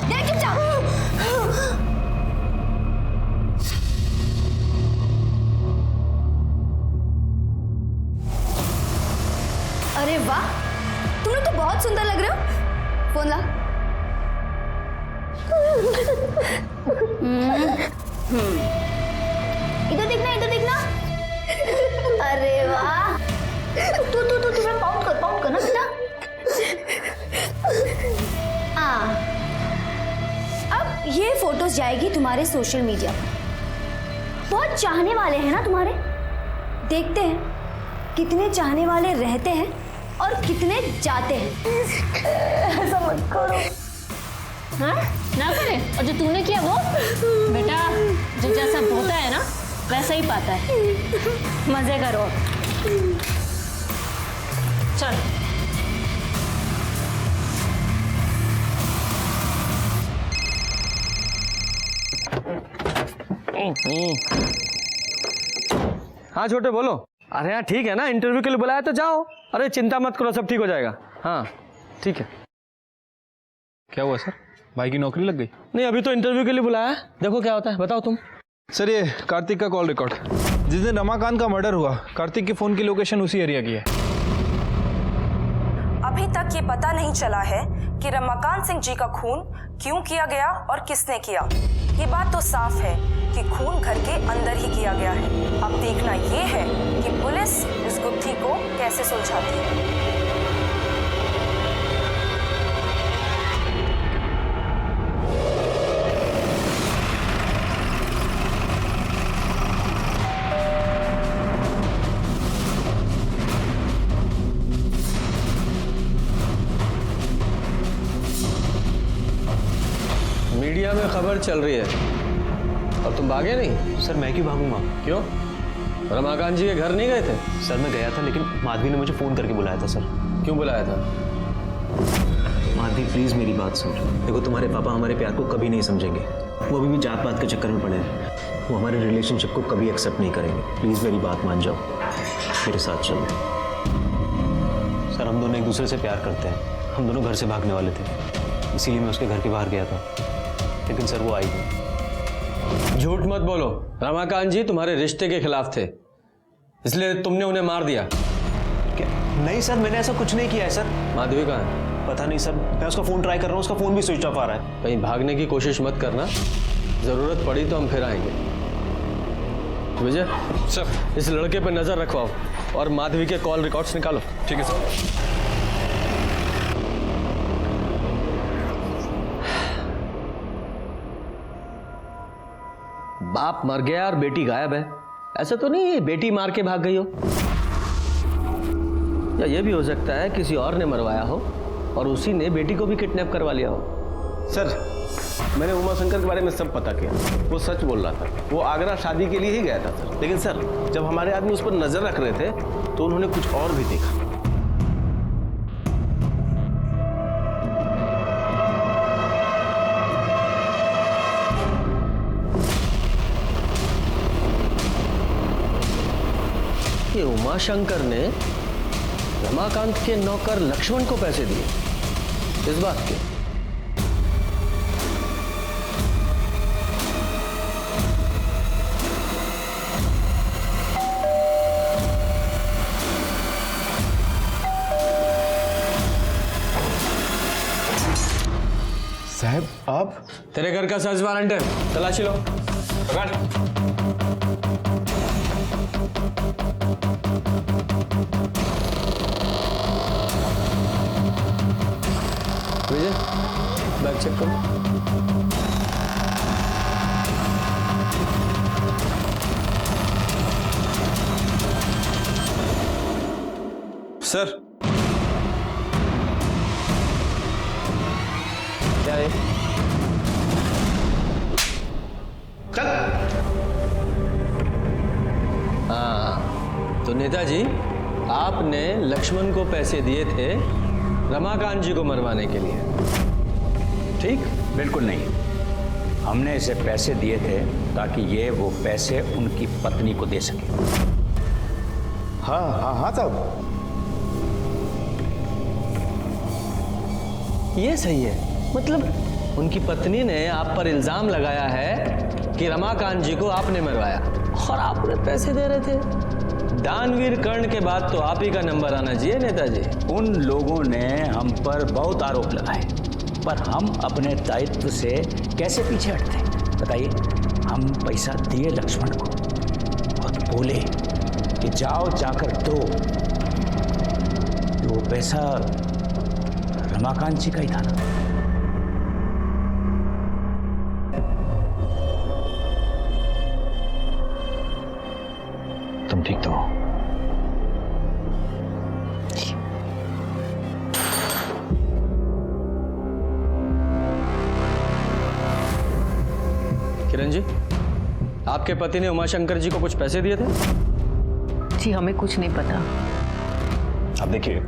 देख चुपचाप। अरे वाह, तुम लोग तो बहुत सुंदर लग रहे हो। फोन ला। इधर देखना, इधर देखना। अरे वाह, तू पाउंड कर ना बेटा। हाँ, अब ये फोटोज जाएगी तुम्हारे सोशल मीडिया पर। बहुत चाहने वाले हैं ना तुम्हारे। देखते हैं कितने चाहने वाले रहते हैं और कितने जाते हैं। ऐसा मत करो। हाँ ना करे। और जो तूने किया वो बेटा, जो जैसा होता है ना वैसा ही पाता है। मजे करो। चल हाँ छोटे बोलो। अरे हाँ ठीक है ना, इंटरव्यू के लिए बुलाया तो जाओ। अरे चिंता मत करो, सब ठीक हो जाएगा। हाँ ठीक है। क्या हुआ सर, भाई की नौकरी लग गई? नहीं, अभी तो इंटरव्यू के लिए बुलाया है, देखो क्या होता है। बताओ तुम। सर ये कार्तिक का कॉल रिकॉर्ड। जिस दिन रमाकांत का मर्डर हुआ, कार्तिक के फोन की लोकेशन उसी एरिया की है। अभी तक ये पता नहीं चला है कि रमाकांत सिंह जी का खून क्यों किया गया और किसने किया। ये बात तो साफ है कि खून घर के अंदर ही किया गया है। अब देखना ये है कि पुलिस इस गुत्थी को कैसे सुलझाती है। मीडिया में खबर चल रही है और तुम भागे नहीं? सर मैं क्यों भागूंगा? क्यों? रमाकांत जी के घर नहीं गए थे? सर मैं गया था, लेकिन माधवी ने मुझे फ़ोन करके बुलाया था। सर क्यों बुलाया था? माधवी प्लीज़ मेरी बात सुन। देखो तुम्हारे पापा हमारे प्यार को कभी नहीं समझेंगे। वो अभी भी जात पात के चक्कर में पड़े हैं। वो हमारे रिलेशनशिप को कभी एक्सेप्ट नहीं करेंगे। प्लीज़ मेरी बात मान जाओ, मेरे साथ चलो। सर हम दोनों एक दूसरे से प्यार करते हैं। हम दोनों घर से भागने वाले थे, इसीलिए मैं उसके घर के बाहर गया था, लेकिन सर वो आई नहीं। झूठ मत बोलो, रमाकांत जी तुम्हारे रिश्ते के खिलाफ थे, इसलिए तुमने उन्हें मार दिया। क्या? नहीं सर, मैंने ऐसा कुछ नहीं किया है। सर माधवी कहाँ है? पता नहीं सर, मैं उसका फ़ोन ट्राई कर रहा हूँ, उसका फ़ोन भी स्विच ऑफ आ रहा है। कहीं भागने की कोशिश मत करना, ज़रूरत पड़ी तो हम फिर आएंगे। विजय सर, इस लड़के पर नज़र रखवाओ और माधवी के कॉल रिकॉर्ड्स निकालो। ठीक है सर। बाप मर गया और बेटी गायब है, ऐसा तो नहीं है बेटी मार के भाग गई हो? या ये भी हो सकता है किसी और ने मरवाया हो और उसी ने बेटी को भी किडनैप करवा लिया हो। सर मैंने उमा शंकर के बारे में सब पता किया, वो सच बोल रहा था। वो आगरा शादी के लिए ही गया था सर। लेकिन सर जब हमारे आदमी उस पर नजर रख रहे थे तो उन्होंने कुछ और भी देखा। कि उमाशंकर ने रमाकांत के नौकर लक्ष्मण को पैसे दिए, इस बात के? साहब आप? तेरे घर का सर्च वारंट है, तलाशी लो। विजय बैग चेक करो। सर क्या है? चल। हाँ, तो नेताजी आपने लक्ष्मण को पैसे दिए थे रमाकांत जी को मरवाने के लिए, ठीक? बिल्कुल नहीं, हमने इसे पैसे दिए थे ताकि ये वो पैसे उनकी पत्नी को दे सके। हाँ हाँ हाँ साहब, ये सही है। मतलब उनकी पत्नी ने आप पर इल्जाम लगाया है कि रमाकांत जी को आपने मरवाया और आप उन्हें पैसे दे रहे थे। दानवीर कर्ण के बाद तो आप ही का नंबर आना चाहिए नेताजी। उन लोगों ने हम पर बहुत आरोप लगाए, पर हम अपने दायित्व से कैसे पीछे हटते? बताइए, हम पैसा दिए लक्ष्मण को और बोले कि जाओ जाकर दो, तो वो पैसा रमाकांत जी का ही था ना। तुम ठीक तो हो? किरण जी, आपके पति ने उमाशंकर जी को कुछ पैसे दिए थे? जी हमें कुछ नहीं पता। अब देखिए,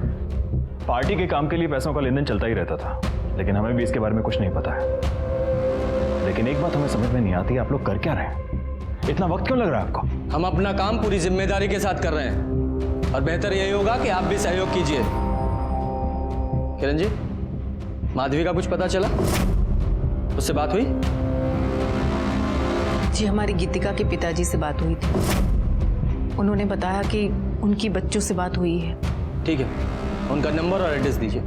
पार्टी के काम के लिए पैसों का लेन देन चलता ही रहता था, लेकिन हमें भी इसके बारे में कुछ नहीं पता है। लेकिन एक बात हमें समझ में नहीं आती, आप लोग कर क्या रहे हैं? इतना वक्त क्यों लग रहा है आपको? हम अपना काम पूरी जिम्मेदारी के साथ कर रहे हैं और बेहतर यही होगा कि आप भी सहयोग कीजिए। किरण जी, माधवी का कुछ पता चला? उससे बात हुई? जी हमारी गीतिका के पिताजी से बात हुई थी, उन्होंने बताया कि उनकी बच्चों से बात हुई है। ठीक है, उनका नंबर और एड्रेस दीजिए।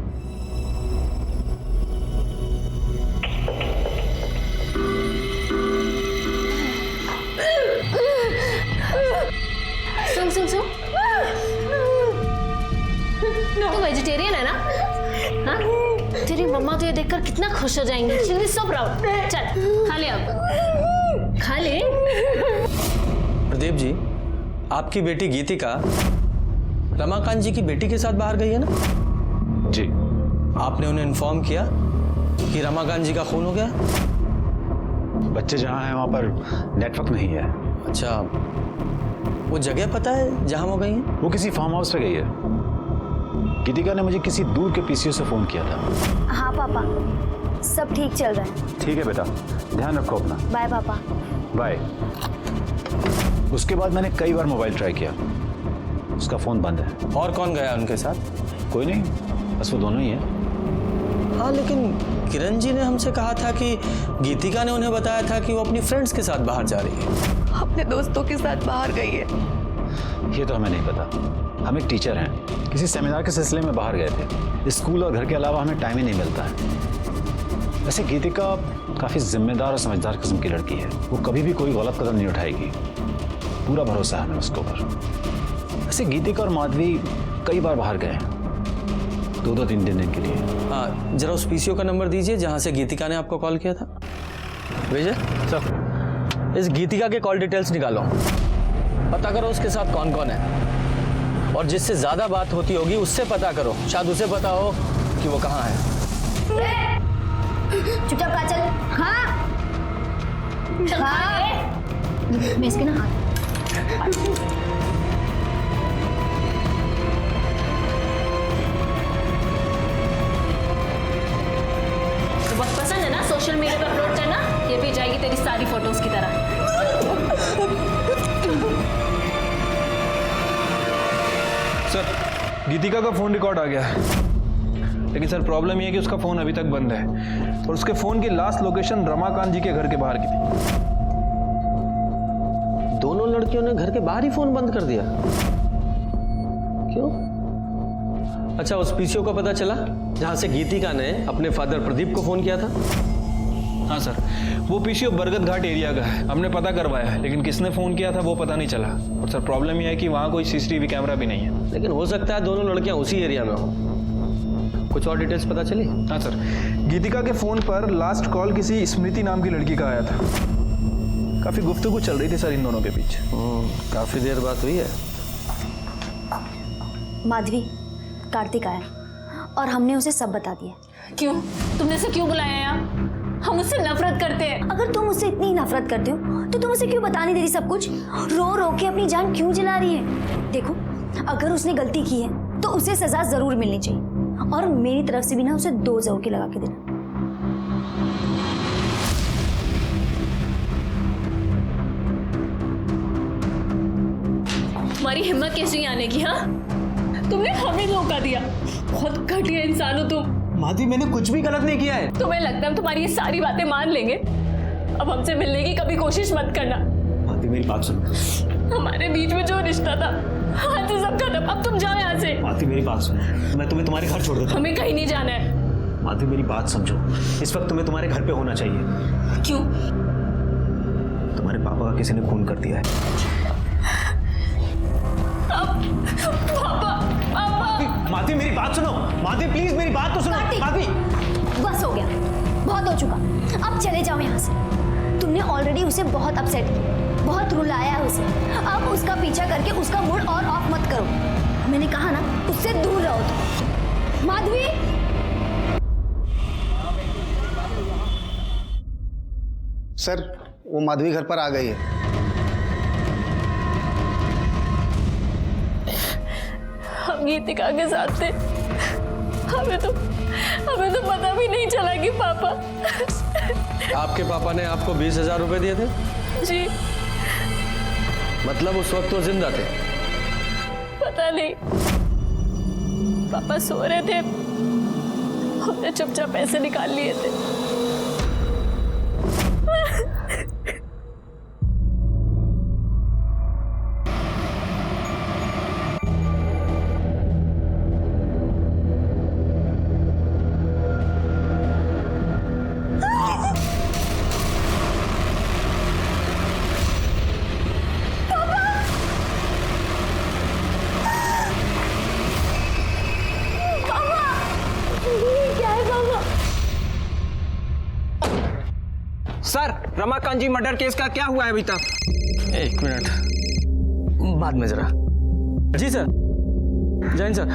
सुन सुन सुन, तू वेजिटेरियन है ना? हाँ? तेरी मम्मा तो ये देखकर कितना खुश हो जाएंगी। She will be so proud. चल खा ले, अब खा ले। प्रदीप जी, आपकी बेटी गीतिका रमाकांत जी की बेटी के साथ बाहर गई है ना? जी। आपने उन्हें इन्फॉर्म किया कि रमाकांत जी का खून हो गया? बच्चे जहाँ हैं वहाँ पर नेटवर्क नहीं है। अच्छा, वो जगह पता है जहाँ वो गई हैं? वो किसी फार्म हाउस पे गई है। गीतिका ने मुझे किसी दूर के पीसीओ से फोन किया था। हाँ पापा, सब ठीक चल रहा है। ठीक है बेटा, ध्यान रखो अपना। बाय पापा। बाय। उसके बाद मैंने कई बार मोबाइल ट्राई किया, उसका फोन बंद है। और कौन गया उनके साथ? कोई नहीं, बस वो दोनों ही हैं। हाँ, लेकिन किरण जी ने हमसे कहा था कि गीतिका ने उन्हें बताया था कि वो अपनी फ्रेंड्स के साथ बाहर जा रही है। अपने दोस्तों के साथ बाहर गई है। ये तो हमें नहीं पता। हम एक टीचर हैं, किसी सेमिनार के सिलसिले में बाहर गए थे। स्कूल और घर के अलावा हमें टाइम ही नहीं मिलता है। वैसे गीतिका काफ़ी जिम्मेदार और समझदार किस्म की लड़की है, वो कभी भी कोई गलत कदम नहीं उठाएगी। पूरा भरोसा है हमें उसके ऊपर। वैसे गीतिका और माधवी कई बार बाहर गए हैं, 2-3 दिन के लिए। हाँ, जरा उस पीसीओ का नंबर दीजिए जहाँ से गीतिका ने आपको कॉल किया था। विजय सर, इस गीतिका के कॉल डिटेल्स निकालो, पता करो उसके साथ कौन कौन है, और जिससे ज्यादा बात होती होगी उससे पता करो, शायद उसे पता हो कि वो कहाँ है। चुपचाप खा चल। हाँ मैं इसके ना हाथ। तो बहुत पसंद है ना सोशल मीडिया पर अपलोड करना? ये भी जाएगी तेरी सारी फोटोज की तरह। सर, गीतिका का फोन रिकॉर्ड आ गया है, लेकिन सर प्रॉब्लम ये है कि उसका फोन अभी तक बंद है और उसके फोन की लास्ट लोकेशन रमाकांत जी के घर के बाहर की थी। दोनों लड़कियों ने घर के बाहर ही फोन बंद कर दिया? क्यों? अच्छा, उस पीसीओ का पता चला जहां से गीतिका ने अपने फादर प्रदीप को फोन किया था? हाँ सर, वो पीसीओ बरगद घाट एरिया का है, हमने पता करवाया है, लेकिन किसने फोन किया था वो पता नहीं चला। और सर प्रॉब्लम यह है कि वहाँ कोई सीसीटीवी कैमरा भी नहीं है। लेकिन हो सकता है दोनों लड़कियां उसी एरिया में हो। कुछ और डिटेल्स पता चली? हाँ सर, गीतिका के फोन पर लास्ट कॉल किसी स्मृति नाम की लड़की का आया था। काफी गुफ्तगू चल रही थी सर इन दोनों के बीच। काफी देर बात हुई है। माधवी, कार्तिक आया और हमने उसे सब बता दिया। क्यों? तुमने उसे क्यों बुलाया यहाँ? हम उससे नफरत करते हैं। अगर तुम उससे इतनी ही नफरत करते हो तो तुम उसे क्यों बता नहीं दे रही सब कुछ? रो रो के अपनी जान क्यों जला रही है? देखो, अगर उसने गलती की है तो उसे सजा जरूर मिलनी चाहिए और मेरी तरफ से भी ना उसे 2 जरूर के लगा के देना। तुम्हारी हिम्मत कैसी हुई आने की? हाँ, तुमने हमें धोखा दिया। बहुत घटिया इंसान हो तुम। माधवी, मैंने कुछ भी गलत नहीं किया है। तुम्हें लगता है तुम्हारी ये सारी बातें मान लेंगे? अब हमसे मिलने की कभी कोशिश मत करना। माधवी, मेरी बात सुनो। हमारे बीच में जो रिश्ता था आज से सब खत्म। अब तुम जाओ यहाँ से। माधवी, मेरी बात सुनो। मैं तुम्हें तुम्हारे घर छोड़ देता हूं। हमें कहीं नहीं जाना है। माधवी, मेरी बात समझो। इस वक्त तुम्हें तुम्हारे घर पे होना चाहिए। क्यों? तुम्हारे पापा का किसी ने खून कर दिया है। माधवी, मेरी बात सुनो। माधवी, प्लीज मेरी बात तो सुनो। माधवी, बस हो गया, बहुत हो चुका। अब चले जाओ यहाँ से। तुमने ऑलरेडी उसे बहुत अपसेट किया, बहुत रुलाया है उसे। अब उसका पीछा करके उसका मूड और ऑफ मत करो। मैंने कहा ना, उससे दूर रहो तुम। माधवी, सर, वो माधवी घर पर आ गई है। हम गीतिका के साथ थे। हमें तो पता भी नहीं चला कि पापा। आपके पापा ने आपको 20,000 रुपए दिए थे? जी। मतलब उस वक्त वो जिंदा थे? पता नहीं, पापा सो रहे थे, हमने चुपचाप पैसे निकाल लिए थे। सर, रमाकांत जी मर्डर केस का क्या हुआ है अभी तक? 1 मिनट, बाद में जरा। जी सर, जैन सर।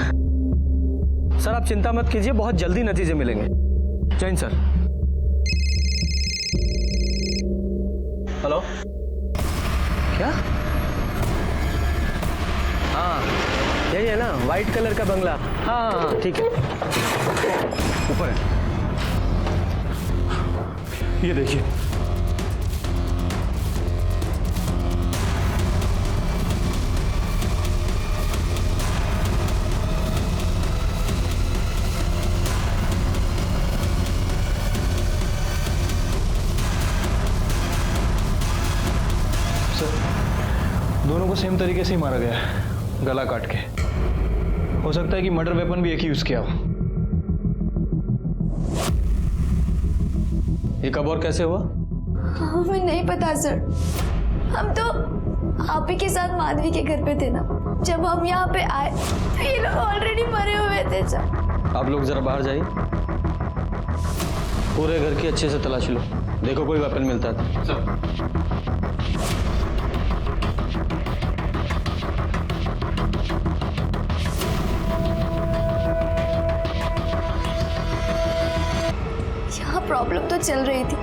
सर आप चिंता मत कीजिए, बहुत जल्दी नतीजे मिलेंगे। जैन सर। हेलो, क्या? हाँ, यही है ना, वाइट कलर का बंगला। हाँ हाँ, ठीक है, ऊपर है। ये देखिए, दोनों को सेम तरीके से ही मारा गया है, गला काट के। हो सकता है कि मर्डर वेपन भी एक ही यूज किया हो। ये कब और कैसे हुआ? हमें नहीं पता सर। हम तो आप ही के साथ माधवी के घर पे थे ना। जब हम यहाँ पे आए तो ये लोग ऑलरेडी मरे हुए थे सर। आप लोग जरा बाहर जाइए, पूरे घर की अच्छे से तलाशी लो, देखो कोई वेपन मिलता है। सर। यहाँ प्रॉब्लम तो चल रही थी।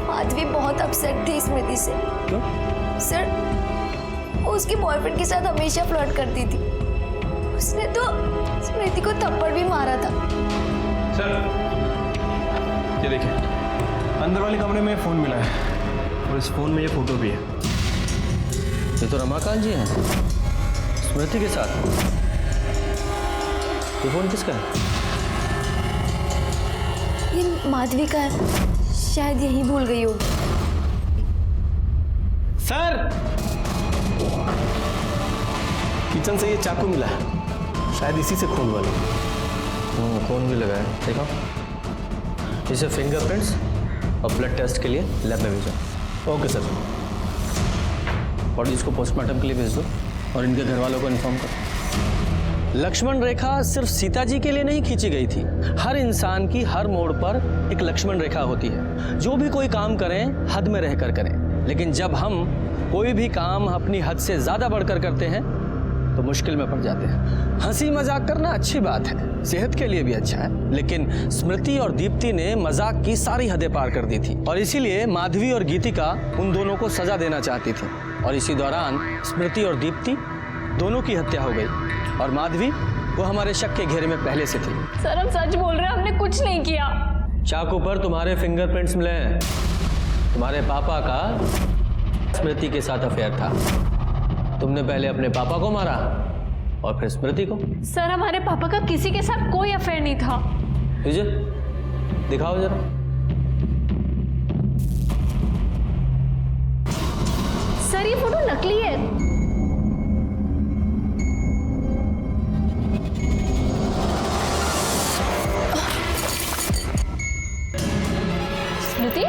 माधवी बहुत अपसेट थी स्मृति से। क्यों? सर, वो उसके बॉयफ्रेंड के साथ हमेशा फ्लर्ट करती थी। उसने तो स्मृति को थप्पड़ भी मारा था। सर, ये देखिए, अंदर वाले कमरे में फोन मिला है और इस फोन में ये फोटो भी है। ये तो रमाकांत जी हैं, स्मृति के साथ। ये फोन किसका है? ये माधवी का है, शायद यही भूल गई होगी। सर, किचन से ये चाकू मिला है, शायद इसी से खून वाला। खून भी लगा है, देखो। इसे फिंगरप्रिंट्स और ब्लड टेस्ट के लिए लैब में भेजो। Okay sir. और इसको पोस्टमार्टम के लिए भेज दो और इनके घर वालों को इन्फॉर्म करो। लक्ष्मण रेखा सिर्फ सीता जी के लिए नहीं खींची गई थी। हर इंसान की हर मोड़ पर एक लक्ष्मण रेखा होती है। जो भी कोई काम करें, हद में रहकर करें। लेकिन जब हम कोई भी काम अपनी हद से ज्यादा बढ़कर करते हैं तो मुश्किल में पड़ जाते हैं। हंसी मजाक करना अच्छी बात है, सेहत के लिए भी अच्छा है, लेकिन स्मृति और दीप्ति ने मजाक की सारी हदें पार कर दी थी और इसीलिए माधवी और गीतिका उन दोनों को सजा देना चाहती थी। और इसी दौरान स्मृति और दीप्ति दोनों की हत्या हो गई और माधवी वो हमारे शक के घेरे में पहले से थी। सर हम सच बोल रहे हैं, हमने कुछ नहीं किया। चाकू पर तुम्हारे फिंगरप्रिंट्स मिले हैं। तुम्हारे पापा का स्मृति के साथ अफेयर था। तुमने पहले अपने पापा को मारा और फिर स्मृति को। सर हमारे पापा का किसी के साथ कोई अफेयर नहीं था। विजय दिखाओ जरा। सर ये फोटो नकली है। स्मृति,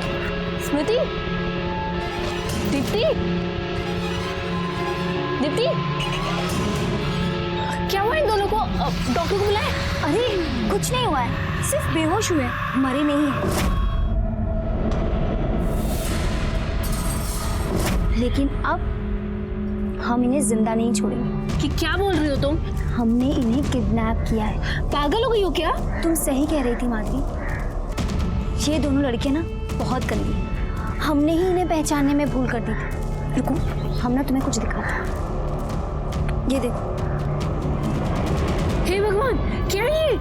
स्मृति, दीप्ति, दीप्ति, क्या हुआ इन दोनों को? डॉक्टर को बुलाए? अरे कुछ नहीं हुआ है, सिर्फ बेहोश हुए, मरे नहीं है। लेकिन अब हम इन्हें जिंदा नहीं छोड़ेंगे। कि क्या बोल रही हो तुम? हमने इन्हें किडनैप किया है। पागल हो गई हो क्या? तुम सही कह रही थी माधवी, ये दोनों लड़कियां ना बहुत गंदी हैं। हमने ही इन्हें पहचानने में भूल कर दी थी। रुको, हम ना तुम्हें कुछ दिखाते हैं। ये देखो। हे भगवान, क्या ये?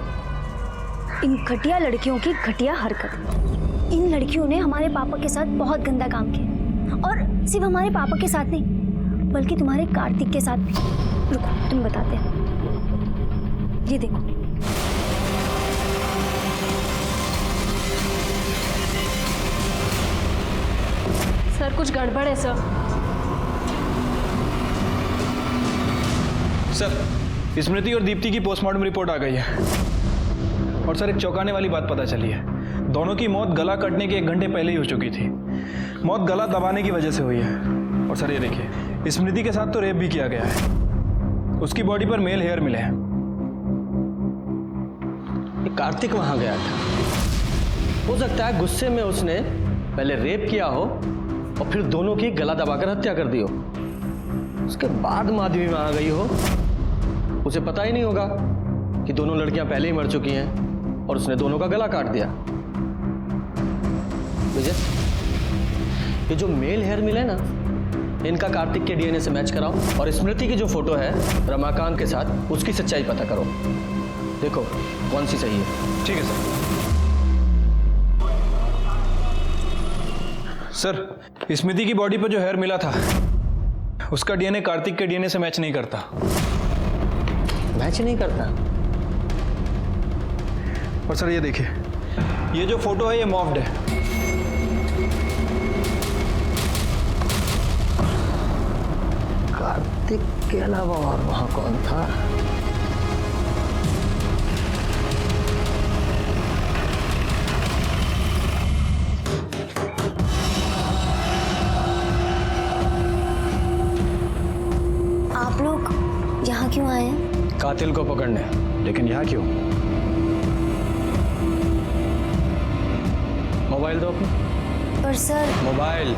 इन घटिया लड़कियों की घटिया हरकत। इन लड़कियों ने हमारे पापा के साथ बहुत गंदा काम किया और सिर्फ हमारे पापा के साथ नहीं बल्कि तुम्हारे कार्तिक के साथ भी। रुको तुम बताते हैं। ये देखो, सर कुछ गड़बड़ है सर। सर स्मृति और दीप्ति की पोस्टमार्टम रिपोर्ट आ गई है और सर एक चौंकाने वाली बात पता चली है। दोनों की मौत गला कटने के 1 घंटे पहले ही हो चुकी थी। मौत गला दबाने की वजह से हुई है। और सर ये देखिए, स्मृति के साथ तो रेप भी किया गया है। उसकी बॉडी पर मेल हेयर मिले हैं। कार्तिक वहां गया था, हो सकता है गुस्से में उसने पहले रेप किया हो और फिर दोनों की गला दबाकर हत्या कर दी हो। उसके बाद माधवी वहां गई हो, उसे पता ही नहीं होगा कि दोनों लड़कियां पहले ही मर चुकी हैं और उसने दोनों का गला काट दिया। विजय, ये जो मेल हेयर मिले ना, इनका कार्तिक के डीएनए से मैच कराओ और स्मृति की जो फोटो है रमाकांत के साथ, उसकी सच्चाई पता करो। देखो कौन सी सही है। ठीक है सर। सर स्मृति की बॉडी पर जो हेयर मिला था उसका डीएनए कार्तिक के डीएनए से मैच नहीं करता। मैच नहीं करता? और सर ये देखिए, ये जो फोटो है ये मॉफ्ड है। कार्तिक के अलावा और वहां कौन था? आप लोग यहाँ क्यों आए हैं? कातिल को पकड़ने। लेकिन यहाँ क्यों? मोबाइल दो अपना। पर सर। मोबाइल।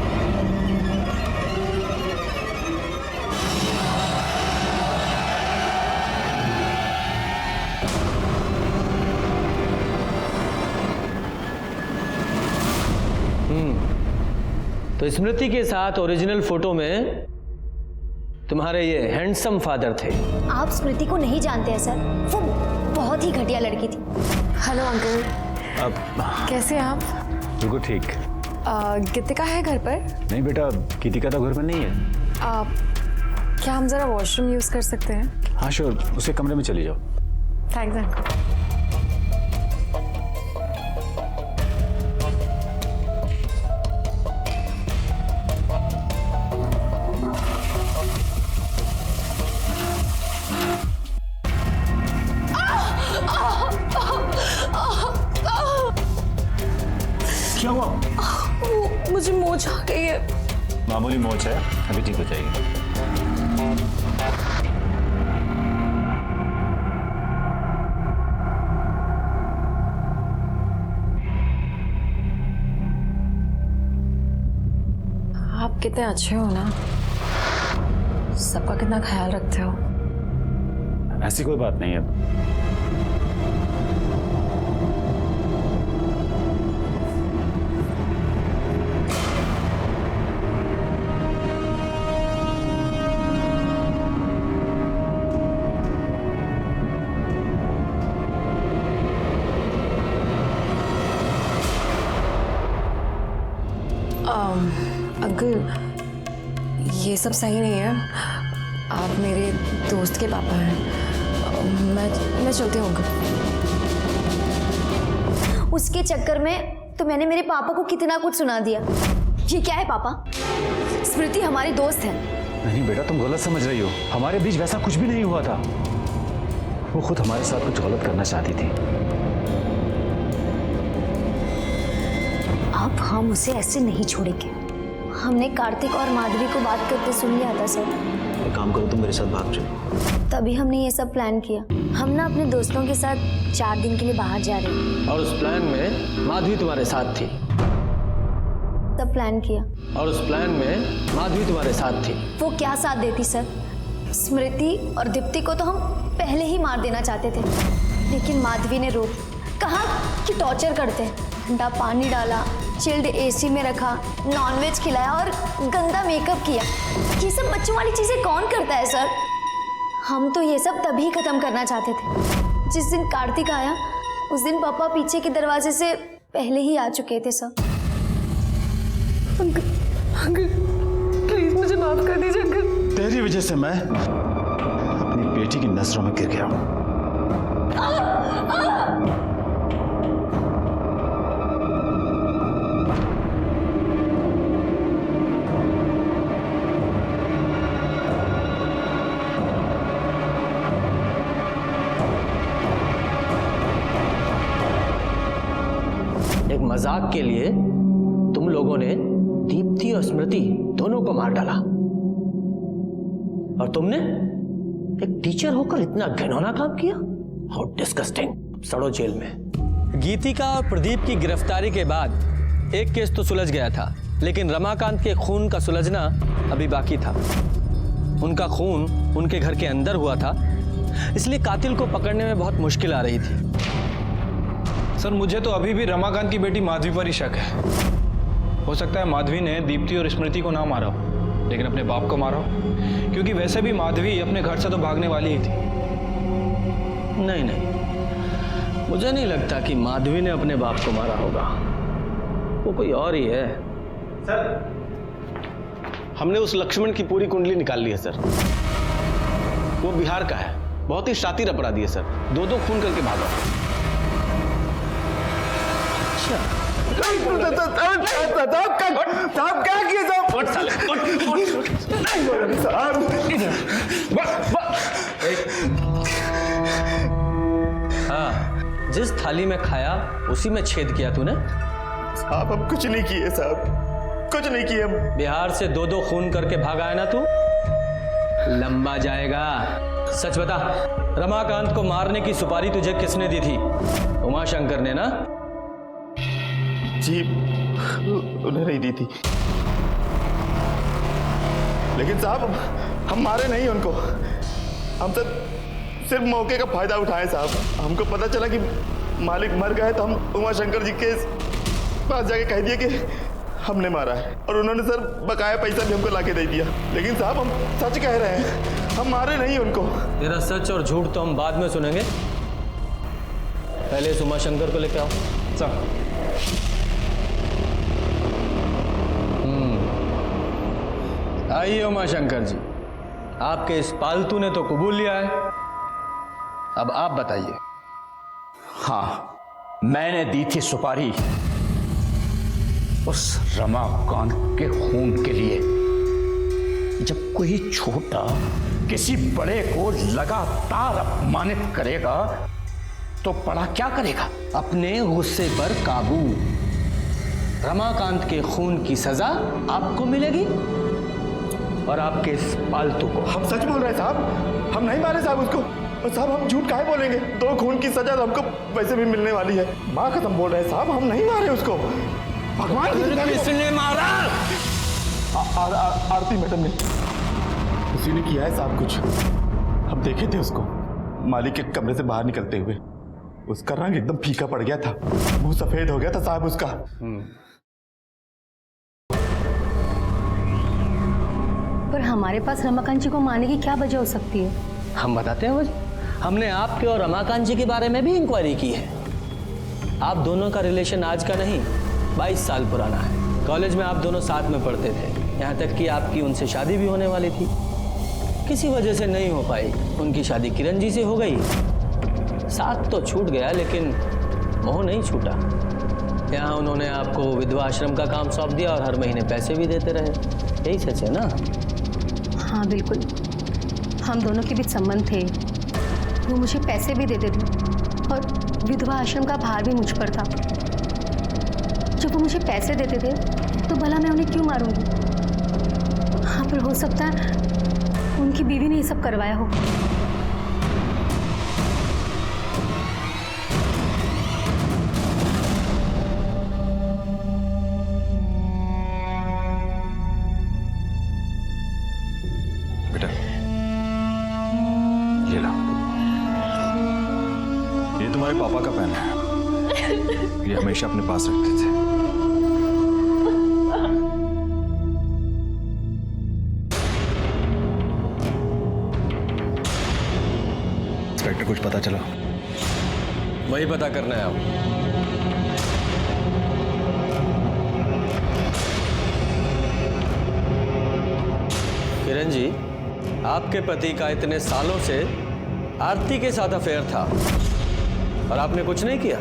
तो स्मृति के साथ ओरिजिनल फोटो में तुम्हारे ये हैंडसम फादर थे। आप स्मृति को नहीं जानते हैं सर, वो बहुत ही घटिया लड़की थी। Hello uncle. अब कैसे हैं आप? बिल्कुल ठीक। गीतिका है घर पर? नहीं बेटा, गीतिका तो घर पर नहीं है। क्या हम जरा वॉशरूम यूज कर सकते हैं? हाँ श्योर, उसके कमरे में चली जाओ। Thanks uncle. क्या हुआ? मुझे मोच आ गई है। मामूली मोच है, अभी ठीक हो जाएगी। आप कितने अच्छे हो ना, सबका कितना ख्याल रखते हो। ऐसी कोई बात नहीं है। अंकल ये सब सही नहीं है। आप मेरे दोस्त के पापा हैं। मैं चलती हूँ अंकल। उसके चक्कर में तो मैंने मेरे पापा को कितना कुछ सुना दिया। ये क्या है पापा? स्मृति हमारी दोस्त है। नहीं बेटा, तुम गलत समझ रही हो। हमारे बीच वैसा कुछ भी नहीं हुआ था। वो खुद हमारे साथ कुछ गलत करना चाहती थी। अब हम उसे ऐसे नहीं छोड़ेंगे। हमने कार्तिक और माधवी को बात करते सुन लिया था सर। एक काम करो, तुम मेरे साथ भाग चलो। तभी हमने ये सब प्लान किया। हम ना अपने दोस्तों के साथ 4 दिन के लिए बाहर जा रहे हैं। और उस प्लान में माधवी तुम्हारे साथ थी। तब प्लान किया। और उस प्लान में माधवी तुम्हारे साथ थी। वो क्या साथ देती सर? स्मृति और दीप्ति को तो हम पहले ही मार देना चाहते थे, लेकिन माधवी ने रोक। कहा कि टॉर्चर करते हैं। ठंडा पानी डाला, चिल्ड एसी में रखा, नॉनवेज खिलाया और गंदा मेकअप किया। ये सब बच्चों वाली चीजें कौन करता है सर? हम तो ये सब तभी खत्म करना चाहते थे। जिस दिन कार्तिक आया उस दिन पापा पीछे के दरवाजे से पहले ही आ चुके थे सर। अंकल प्लीज मुझे माफ कर दीजिए अंकल। तेरी वजह से मैं अपनी बेटी की नजरों में गिर गया हूं। एक मजाक के लिए तुम लोगों ने दीप्ति और स्मृति दोनों को मार डाला, और तुमने एक टीचर होकर इतना घिनौना काम किया। How disgusting. सड़ो जेल में। गीतिका और प्रदीप की गिरफ्तारी के बाद एक केस तो सुलझ गया था, लेकिन रमाकांत के खून का सुलझना अभी बाकी था। उनका खून उनके घर के अंदर हुआ था, इसलिए कातिल को पकड़ने में बहुत मुश्किल आ रही थी। सर मुझे तो अभी भी रमाकांत की बेटी माधवी पर ही शक है। हो सकता है माधवी ने दीप्ति और स्मृति को ना मारा हो, लेकिन अपने बाप को मारा हो, क्योंकि वैसे भी माधवी अपने घर से तो भागने वाली ही थी। नहीं नहीं, मुझे नहीं लगता कि माधवी ने अपने बाप को मारा होगा। वो कोई और ही है। सर हमने उस लक्ष्मण की पूरी कुंडली निकाल ली है सर। वो बिहार का है, बहुत ही शातिर अपराधी है सर। 2-2 खून करके भागा। साहब क्या किए हाँ, जिस थाली में खाया उसी में छेद किया तूने। साहब हम कुछ नहीं किए साहब, कुछ नहीं किए हम। बिहार से 2-2 खून करके भागा है ना तू, लंबा जाएगा। सच बता, रमाकांत को मारने की सुपारी तुझे किसने दी थी? उमाशंकर ने ना? जी उन्हें नहीं दी थी, लेकिन साहब हम मारे नहीं उनको। हम तो सिर्फ मौके का फायदा उठाए साहब। हमको पता चला कि मालिक मर गए तो हम उमाशंकर जी के पास जाके कह दिया कि हमने मारा है, और उन्होंने सर बकाया पैसा भी हमको लाके दे दिया। लेकिन साहब हम सच कह रहे हैं, हम मारे नहीं उनको। तेरा सच और झूठ तो हम बाद में सुनेंगे, पहले इस उमाशंकर को लेके आओ। सर आइए उमाशंकर जी, आपके इस पालतू ने तो कबूल लिया है, अब आप बताइए। हाँ, मैंने दी थी सुपारी उस रमाकांत के खून के लिए। जब कोई छोटा किसी बड़े को लगातार अपमानित करेगा तो बड़ा क्या करेगा? अपने गुस्से पर काबू। रमाकांत के खून की सजा आपको मिलेगी और आपके इस पालतू को। हम सच बोल रहे हैं साहब, हम नहीं मारे साहब उसको। और साहब हम झूठ काहे बोलेंगे? 2 खून की सजा हमको वैसे भी मिलने वाली है। माँ कसम बोल रहे हैं साहब, हम नहीं मारे उसको। भगवान किसने मारा? आरती मैडम ने, उसी ने किया है साहब कुछ। हम देखे थे उसको। मालिक के कमरे से बाहर निकलते हुए। उसका रंग एकदम फीका पड़ गया था, मुंह सफेद हो गया था साहब उसका। पर हमारे पास रमाकांत जी को मारने की क्या वजह हो सकती है? हम बताते हैं वजह। हमने आपके और रमाकांत जी के बारे में भी इंक्वायरी की है। आप दोनों का रिलेशन आज का नहीं 22 साल पुराना है। कॉलेज में आप दोनों साथ में पढ़ते थे, यहाँ तक कि आपकी उनसे शादी भी होने वाली थी। किसी वजह से नहीं हो पाई। उनकी शादी किरण जी से हो गई। साथ तो छूट गया लेकिन मोह नहीं छूटा। यहाँ उन्होंने आपको विधवा आश्रम का काम सौंप दिया और हर महीने पैसे भी देते रहे। यही सच है ना? हाँ बिल्कुल, हम दोनों के बीच संबंध थे। वो मुझे पैसे भी देते थे और विधवा आश्रम का भार भी मुझ पर था। जब वो मुझे पैसे देते थे तो भला मैं उन्हें क्यों मारूंगी? हाँ, पर हो सकता है उनकी बीवी ने ये सब करवाया हो। बेटा ये लो, ये तुम्हारे पापा का पेन है, ये हमेशा अपने पास रखते थे। इंस्पेक्टर, कुछ पता चला? वही पता करना है आप। किरण जी, आपके पति का इतने सालों से आरती के साथ अफेयर था और आपने कुछ नहीं किया?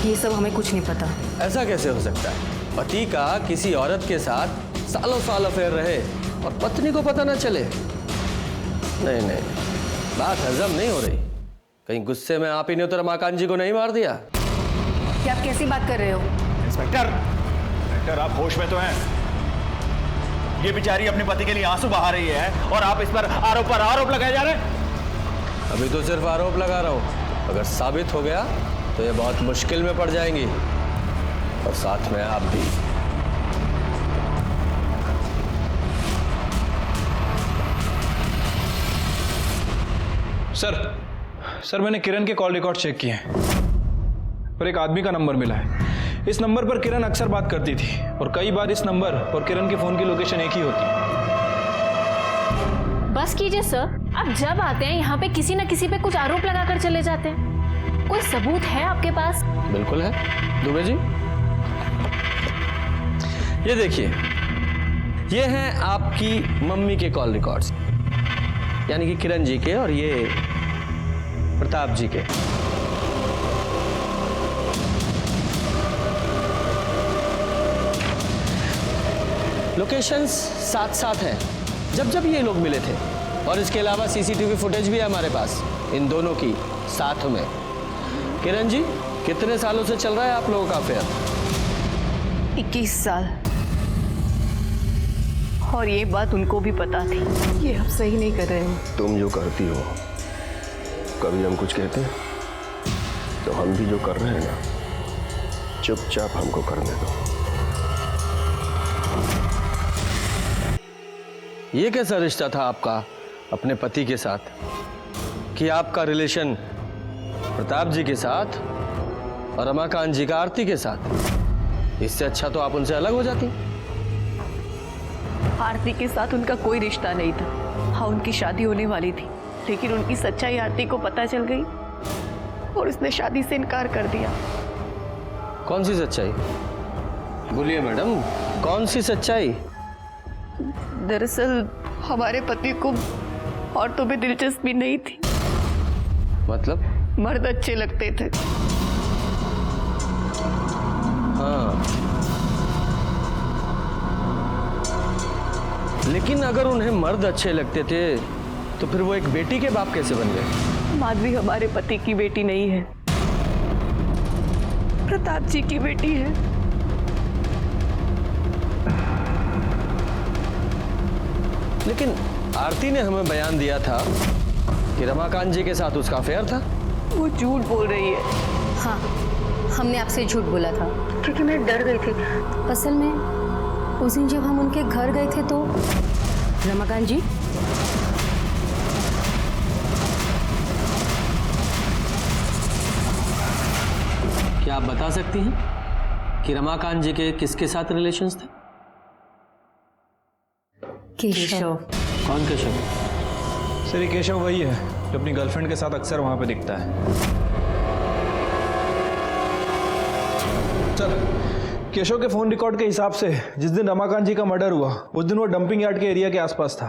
ये सब हमें कुछ नहीं पता। ऐसा कैसे हो सकता है? पति का किसी औरत के साथ सालों साल अफेयर रहे और पत्नी को पता ना चले? नहीं नहीं, बात हजम नहीं हो रही। कहीं गुस्से में आप ही ने तो रमाकांत जी को नहीं मार दिया? क्या आप कैसी बात कर रहे हो? इंस्पेक्टर, आप होश में तो हैं? ये बेचारी अपने पति के लिए आंसू बहा रही है और आप इस पर आरोप लगाए जा रहे हैं। अभी तो सिर्फ आरोप लगा रहा हूं, अगर साबित हो गया तो ये बहुत मुश्किल में पड़ जाएंगी और साथ में आप भी। सर मैंने किरण के कॉल रिकॉर्ड चेक किए हैं और एक आदमी का नंबर मिला है। इस नंबर पर किरण अक्सर बात करती थी और कई बार इस नंबर और किरण के फोन की लोकेशन एक ही होती है। बस कीजिए सर, आप जब आते हैं यहाँ पे किसी न किसी पे कुछ आरोप लगाकर चले जाते हैं। कोई सबूत है आपके पास? बिल्कुल है दुबे जी। ये देखिए, ये हैं आपकी मम्मी के कॉल रिकॉर्ड्स, यानी कि किरण जी के और ये प्रताप जी के। लोकेशंस साथ साथ हैं जब जब ये लोग मिले थे, और इसके अलावा सीसीटीवी फुटेज भी है हमारे पास इन दोनों की साथ में। किरण जी, कितने सालों से चल रहा है आप लोगों का अफेयर? 21 साल। और ये बात उनको भी पता थी। ये आप सही नहीं कर रहे हो। तुम जो करती हो, कभी हम कुछ कहते हैं तो हम भी जो कर रहे हैं ना, चुपचाप हमको करने दो। ये कैसा रिश्ता था आपका अपने पति के साथ कि आपका रिलेशन प्रताप जी के साथ और रमाकांत जी का आरती के साथ? इससे अच्छा तो आप उनसे अलग हो जाती। आरती के साथ उनका कोई रिश्ता नहीं था। हाँ, उनकी शादी होने वाली थी, लेकिन उनकी सच्चाई आरती को पता चल गई और उसने शादी से इनकार कर दिया। कौन सी सच्चाई? बोलिए मैडम, कौन सी सच्चाई? दरअसल हमारे पति को औरतों में दिलचस्पी नहीं थी। मतलब? मर्द अच्छे लगते थे। हाँ, लेकिन अगर उन्हें मर्द अच्छे लगते थे तो फिर वो एक बेटी के बाप कैसे बन गए? माधवी हमारे पति की बेटी नहीं है, प्रताप जी की बेटी है। लेकिन आरती ने हमें बयान दिया था कि रमाकांत जी के साथ उसका अफेयर था। वो झूठ बोल रही है। हाँ, हमने आपसे झूठ बोला था क्योंकि मैं डर गई थी। असल में उस दिन जब हम उनके घर गए थे तो रमाकांत जी क्या आप बता सकती हैं कि रमाकांत जी के किसके साथ रिलेशंस थे? केशव। कौन केशव? सर ये केशव वही है जो अपनी गर्लफ्रेंड के साथ अक्सर वहां पे दिखता है। सर केशव के फोन रिकॉर्ड के हिसाब से जिस दिन रमाकांत जी का मर्डर हुआ उस दिन वो डंपिंग यार्ड के एरिया के आसपास था।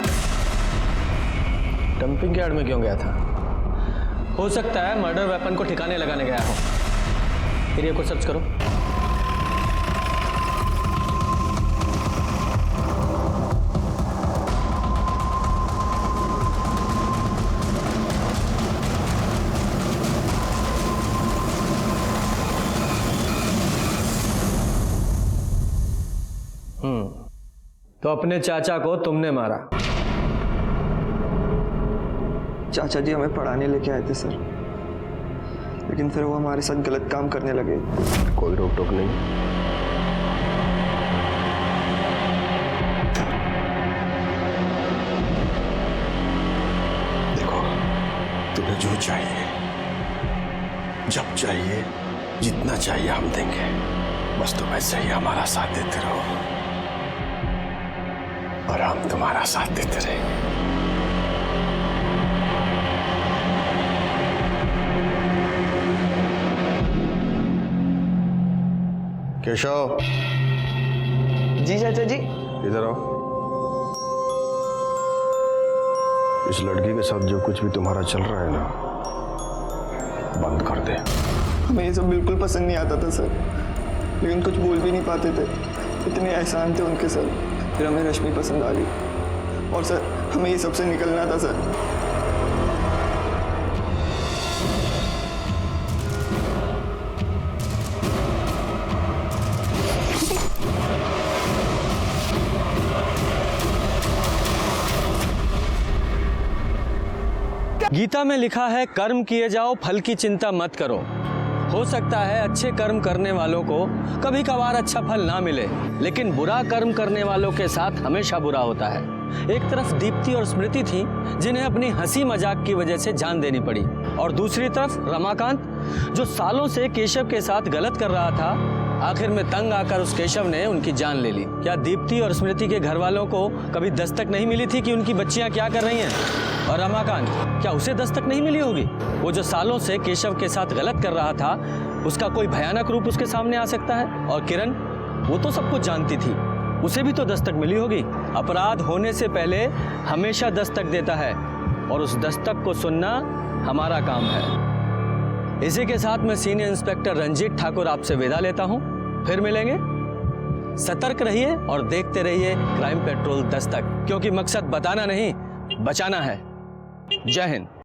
डंपिंग यार्ड में क्यों गया था? हो सकता है मर्डर वेपन को ठिकाने लगाने गया हो। एरिया को सर्च करो। तो अपने चाचा को तुमने मारा? चाचा जी हमें पढ़ाने लेके आए थे सर, लेकिन फिर वो हमारे साथ गलत काम करने लगे। कोई रोक टोक नहीं। देखो, तुम्हें जो चाहिए, जब चाहिए, जितना चाहिए हम देंगे। बस तुम ऐसे ही हमारा साथ देते रहो और हम तुम्हारा साथ देते रहेंगे। केशव। जी चाचा जी। इधर आओ। इस लड़की के साथ जो कुछ भी तुम्हारा चल रहा है ना, बंद कर दे। हमें ये सब बिल्कुल पसंद नहीं आता था सर, लेकिन कुछ बोल भी नहीं पाते थे। इतने एहसान थे उनके सर। फिर हमें रश्मि पसंद आ गई और सर हमें ये सबसे निकलना था सर। गीता में लिखा है, कर्म किए जाओ, फल की चिंता मत करो। हो सकता है अच्छे कर्म करने वालों को कभी कभार अच्छा फल ना मिले, लेकिन बुरा कर्म करने वालों के साथ हमेशा बुरा होता है। एक तरफ दीप्ति और स्मृति थी जिन्हें अपनी हंसी मजाक की वजह से जान देनी पड़ी, और दूसरी तरफ रमाकांत जो सालों से केशव के साथ गलत कर रहा था, आखिर में तंग आकर उस केशव ने उनकी जान ले ली। क्या दीप्ति और स्मृति के घर वालों को कभी दस्तक नहीं मिली थी कि उनकी बच्चियां क्या कर रही हैं? और रमाकांत, क्या उसे दस्तक नहीं मिली होगी? वो जो सालों से केशव के साथ गलत कर रहा था, उसका कोई भयानक रूप उसके सामने आ सकता है। और किरण, वो तो सब कुछ जानती थी, उसे भी तो दस्तक मिली होगी। अपराध होने से पहले हमेशा दस्तक देता है, और उस दस्तक को सुनना हमारा काम है। इसी के साथ मैं सीनियर इंस्पेक्टर रंजीत ठाकुर आपसे विदा लेता हूं। फिर मिलेंगे। सतर्क रहिए और देखते रहिए क्राइम पेट्रोल दस्तक, क्योंकि मकसद बताना नहीं, बचाना है। जय हिंद।